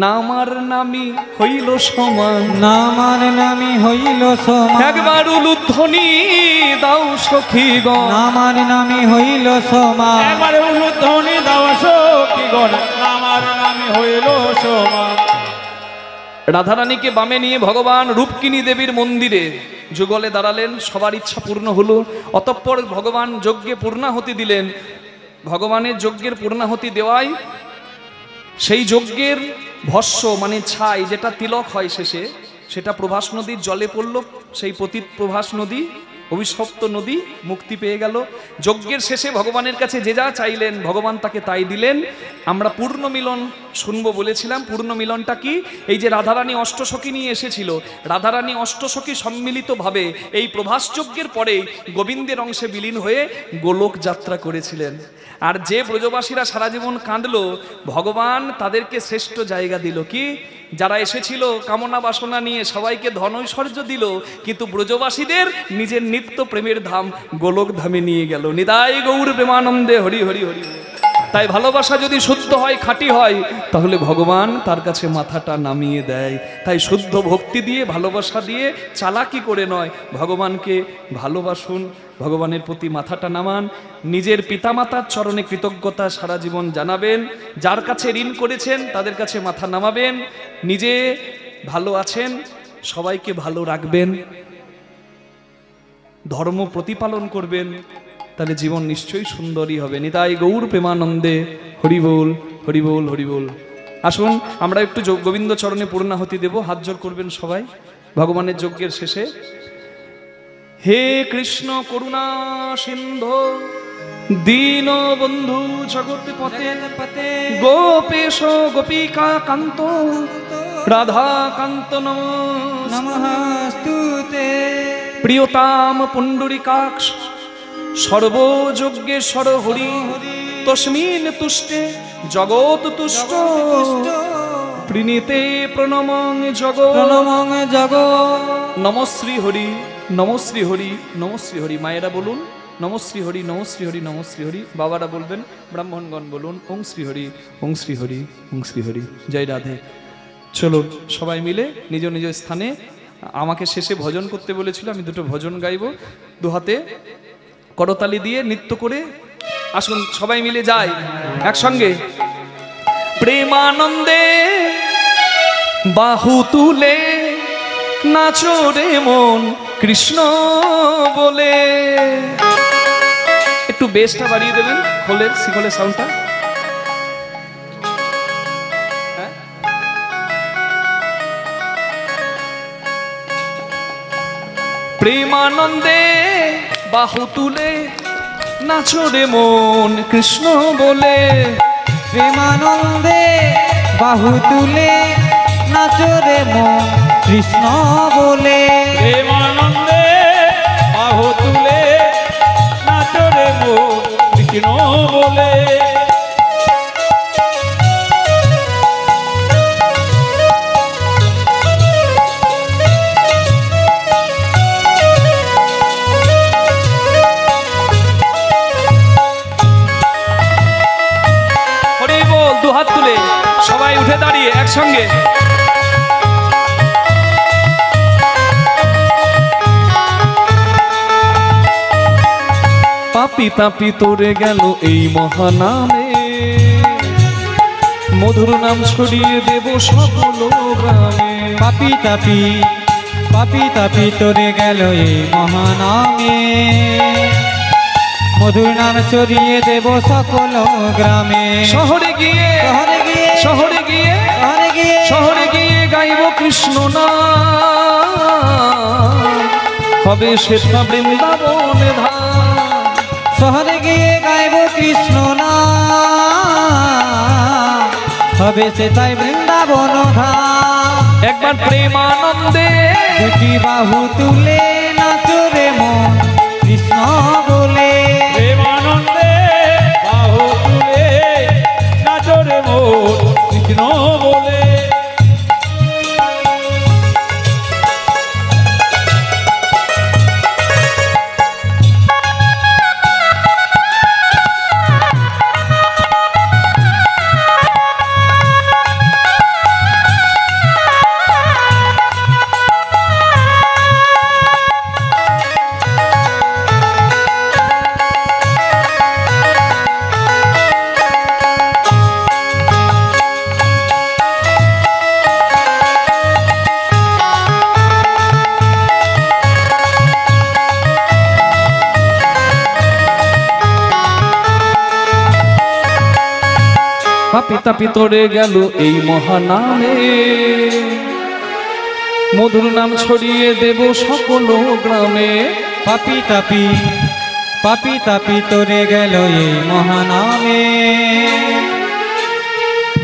নামার নামি হইল সমান, নামার নামি হইল সমান। একবার উলুধ্বনি দাও সখীগণ, নামার নামি হইল সমান। একবার উলুধ্বনি দাও সখীগণ, নামার নামি হইল সমান। রাধারানীকে বামে নিয়ে ভগবান রূপকিনী দেবীর মন্দিরে যুগলে দাঁড়ালেন। সবার ইচ্ছা পূর্ণ হলো। অতঃপর ভগবান যজ্ঞে পূর্ণাহুতি দিলেন। ভগবানের যজ্ঞের পূর্ণাহুতি দেওয়ায় সেই যজ্ঞের ভস্য মানে ছাই, যেটা তিলক হয় শেষে, সেটা প্রভাস নদীর জলে পড়ল। সেই পতিত প্রভাস নদী, অভিশপ্ত নদী, মুক্তি পেয়ে গেল। যজ্ঞের শেষে ভগবানের কাছে যে যা চাইলেন ভগবান তাকে তাই দিলেন। আমরা পূর্ণ মিলন শুনবো বলেছিলাম। পূর্ণ মিলনটা কি? এই যে রাধারানী অষ্টসখী নিয়ে এসেছিল, রাধারানী অষ্টসখী সম্মিলিতভাবে এই প্রভাস যজ্ঞের পরে গোবিন্দের অংশে বিলীন হয়ে গোলক যাত্রা করেছিলেন। আর যে ব্রজবাসীরা সারা জীবন কাঁদলো, ভগবান তাদেরকে শ্রেষ্ঠ জায়গা দিল। কি? যারা এসেছিল কামনা বাসনা নিয়ে, সবাইকে ধন ঐশ্বর্য দিল, কিন্তু ব্রজবাসীদের নিজের নিত্য প্রেমের ধাম গোলক ধামে নিয়ে গেল। নিতাই গৌর প্রেমানন্দে হরি হরি হরি। তাই ভালোবাসা যদি শুদ্ধ হয়, খাঁটি হয়, তাহলে ভগবান তার কাছে মাথাটা নামিয়ে দেয়। তাই শুদ্ধ ভক্তি দিয়ে, ভালোবাসা দিয়ে, চালাকি করে নয়, ভগবানকে ভালোবাসুন, ভগবানের প্রতি মাথাটা নামান। নিজের পিতামাতার চরণে কৃতজ্ঞতা সারা জীবন জানাবেন। যার কাছে ঋণ করেছেন তাদের কাছে মাথা নামাবেন। নিজে ভালো আছেন, সবাইকে ভালো রাখবেন, ধর্ম প্রতিপালন করবেন, তাহলে জীবন নিশ্চয়ই সুন্দরই হবে। নিতাই গৌর প্রেমানন্দে হরি বল হরি বল হরি বল। আসুন আমরা একটু গোবিন্দ চরণে পূর্ণাহুতি দেব। হাত জোড় করবেন সবাই ভগবানের যজ্ঞের শেষে। হে কৃষ্ণ করুণা সিন্ধু দীন বন্ধু জগৎপতে, গোপেশ গোপিকা কান্ত রাধা কান্ত নমস্তুতে। প্রিয়তাম পুণ্ডরিকাক্ষ সর্বযজ্ঞেশ্বর হরি, তস্মিন তুষ্টে জগৎ তুষ্ট, প্রীণীতে প্রণমং জগৎ প্রণমং জগৎ। নমশ্রী হরি নমশ্রী হরি নমশ্রী হরি। মায়েরা বলুন নমশ্রী হরি নমশ্রী হরি নমশ্রী হরি। বাবারা বলবেন, ব্রাহ্মণগণ বলুন ওং শ্রী হরি ওং শ্রী হরি ওং শ্রী হরি। জয় রাধে। চলুন সবাই মিলে নিজ নিজ স্থানে। আমাকে শেষে ভজন করতে বলেছিল, আমি দুটো ভজন গাইব। দু হাতে করতালি দিয়ে নৃত্য করে আসুন সবাই মিলে যাই একসঙ্গে। প্রেমানন্দে বাহু তুলে নাচো রে মন কৃষ্ণ বলে। একটু বেসটা বাড়িয়ে দেবেন, খোলের শিখলের সাউন্ডটা। প্রেমানন্দে বাহু তুলে নাচো রে মন কৃষ্ণ বলে। প্রেমানন্দে বাহু তুলে নাচো রে মন কৃষ্ণ বলে। প্রেমানন্দে বাহু তুলে নাচো রে মন কৃষ্ণ বলে। একসঙ্গে। পাপি তাপি তোরে গেল এই মহানামে, মধুর নাম ছড়িয়ে দেব সকল গ্রামে। পাপি তাপি তোরে গেল এই মহানামে, মধুর নাম ছড়িয়ে দেব সকল গ্রামে। শহরে গিয়ে শহরে গিয়ে শহরে গিয়ে শহরে গিয়ে শহরে গিয়ে গাইব কৃষ্ণ নাম, হবে সেটা বৃন্দাবনে ধাম। শহরে গিয়ে গাইব কৃষ্ণ নাম, হবে সে তাই বৃন্দাবন ধাম। একবার প্রেমানন্দে দুটি বাহু তুলে নাচরে মন কৃষ্ণ বলে। প্রেমানন্দে বাহু তুলে নাচরে মোর কৃষ্ণ বলে। পাপি তাপি তোরে গেল এই মহানামে, মধুর নাম ছড়িয়ে দেব সকল গ্রামে। পাপি তাপি তোরে গেল এই মহানামে,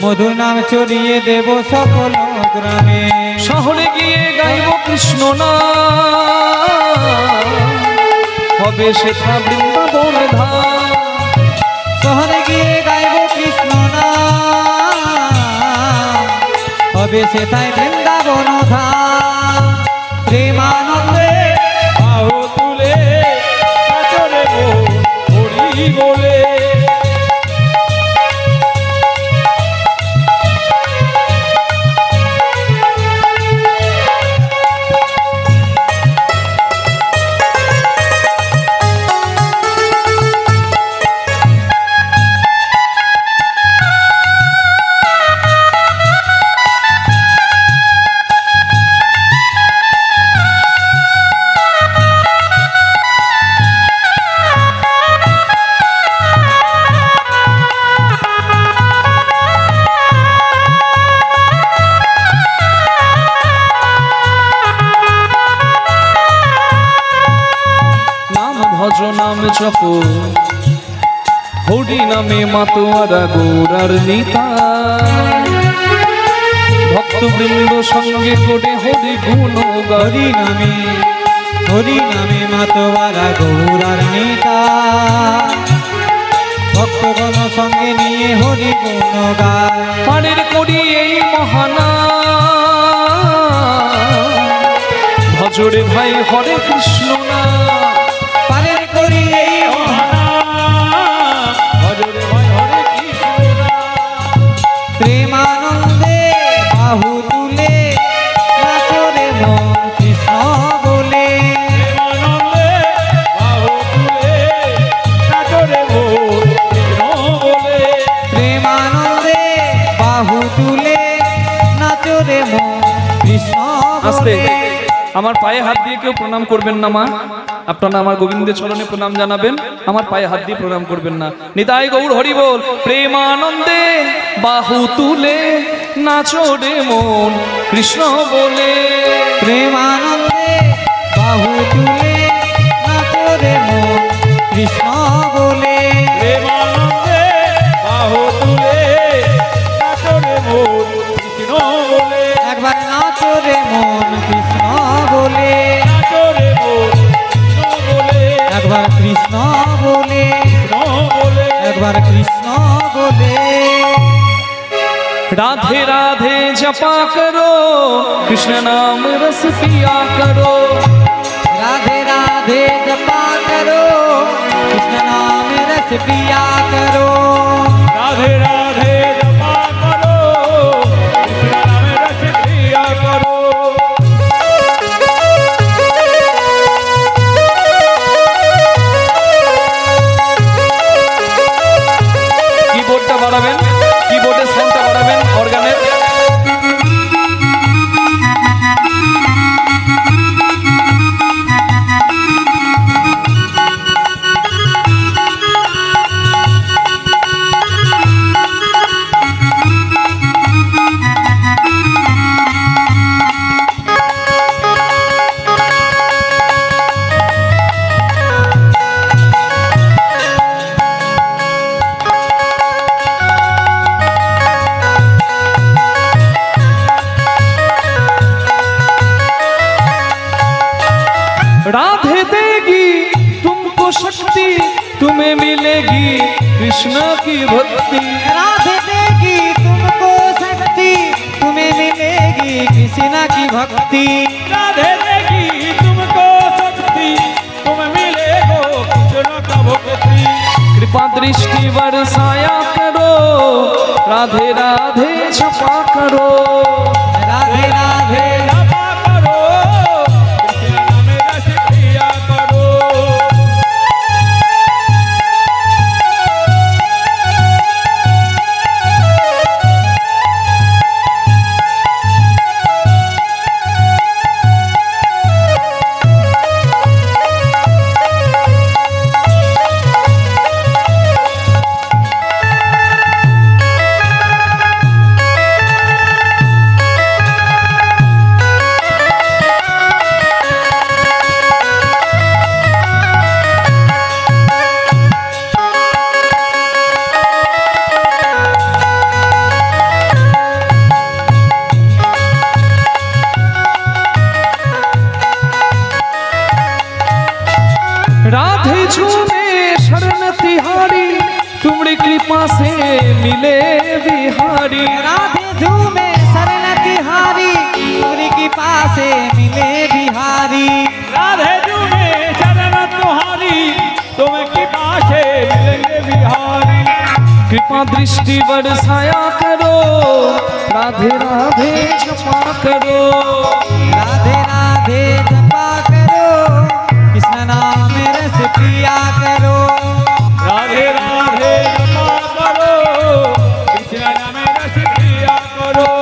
মধুর নাম ছড়িয়ে দেব সকল গ্রামে। শহরে গিয়ে গাইব কৃষ্ণ নাম, হবে সেটা বৃন্দাবন ধাম। শহরে গিয়ে গাইব কৃষ্ণ নাম, হবে সে তাই বৃন্দাবন ধাম। প্রেমানন্দে বাহু তুলে নাচরে মোর হরি বলে। ভজ নাম জপ হরি নামে মাতোয়ারা গৌরার নিতা, ভক্তবৃন্দ সঙ্গে করে হরি গুণ গারি। হরি নামে মাতোয়ারা গৌরার নেতা, ভক্তগণ সঙ্গে নিয়ে হরি গুণ গায়। পারের করি এই মহানা ভজরে ভাই হরে কৃষ্ণ না। পারের করি এই হজরে ভাই হরে কৃষ্ণ প্রেমানন্দে বাহু তুলে নাচরে মন কৃষ্ণ বলে। প্রেমানন্দে বাহু তুলে নাচরে মোর কৃষ্ণ বলে। প্রেমানন্দে বাহু তুলে নাচরে মন কৃষ্ণ আস্তে বলে। আমার পায়ে হাত দিয়ে কেউ প্রণাম করবেন না মা, আপনারা আমার গোবিন্দের চরণে প্রণাম জানাবেন, আমার পায়ে হাত দিয়ে প্রণাম করবেন না। নিতাই গৌর হরি বল। প্রেমানন্দে বাহু তুলে নাচো রে মন কৃষ্ণ বলে। প্রেমানন্দে বাহু তুলে নাচরে মন কৃষ্ণ বলে। প্রেমানন্দে বাহু তুলে নাচরে মোর কৃষ্ণ বলে। একবার নাচরে মন কৃষ্ণ বলে। নাচরে মোর কৃষ্ণ বলে। একবার কৃষ্ণ বলে। কৃষ্ণ বলে। একবার কৃষ্ণ বলে। राधे राधे जपा करो कृष्ण नाम रस पिया करो। राधे राधे जपा करो कृष्ण नाम रस पिया करो। राधे राधे जपा करो कृष्ण तुमको शक्ति तुम्हें मिलेगी कृष्ण की भक्ति। राधे देगी तुमको शक्ति तुम्हें मिलेगी कृष्ण की भक्ति। राधे देगी तुमको शक्ति तुम्हें मिलेगो कृष्ण का भक्ति। कृपा दृष्टि बरसाया करो राधे राधे जपा करो। राधे राधे जपा करो कृष्ण नाम रस पिया करो। राधे झूमे शरण तिहारी तुम्हारी कृपा से मिले बिहारी। राधे झूमे शरण तिहारी तुम्हारी कृपा से मिले बिहारी। राधे झूमे शरण तुम्हारी तुम्हें कृपा से मिलेंगे बिहारी। कृपा दृष्टि बरसाया करो राधे राधे जपा करो। राधे राधे जपा करो कृष्ण नाम रस पिया करो। राधे राधे जपा करो कृष्ण नाम रस पिया करो।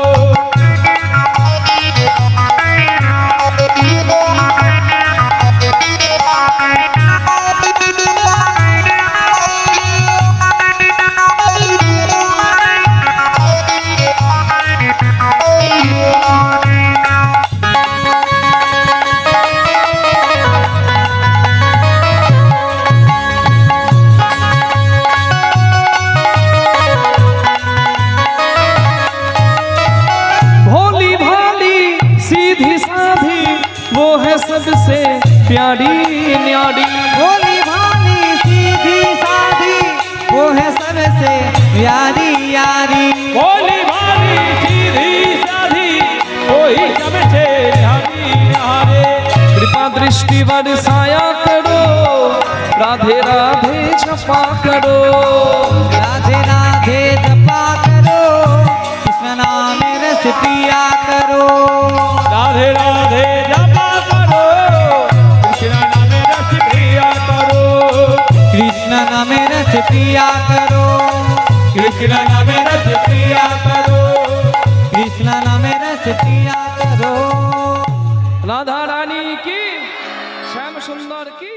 भोली भाली सीधी साधी वो है सबसे प्यारी न्यारी। भोली भाली सीधी साधी वो है सबसे प्यारी यारी। भोली भाली सीधी साधी वही सबसे हरी हारे। कृपा दृष्टि बरसाया करो राधे राधे जपा करो। राधे राधे जपा करो कृष्ण नाम रस पिया करो। राधे राधे जपा करो कृष्ण नाम रस पिया करो। कृष्ण नाम रस पिया करो। कृष्ण नाम रस पिया करो। कृष्ण नाम रस पिया करो। राधा रानी की श्याम सुंदर की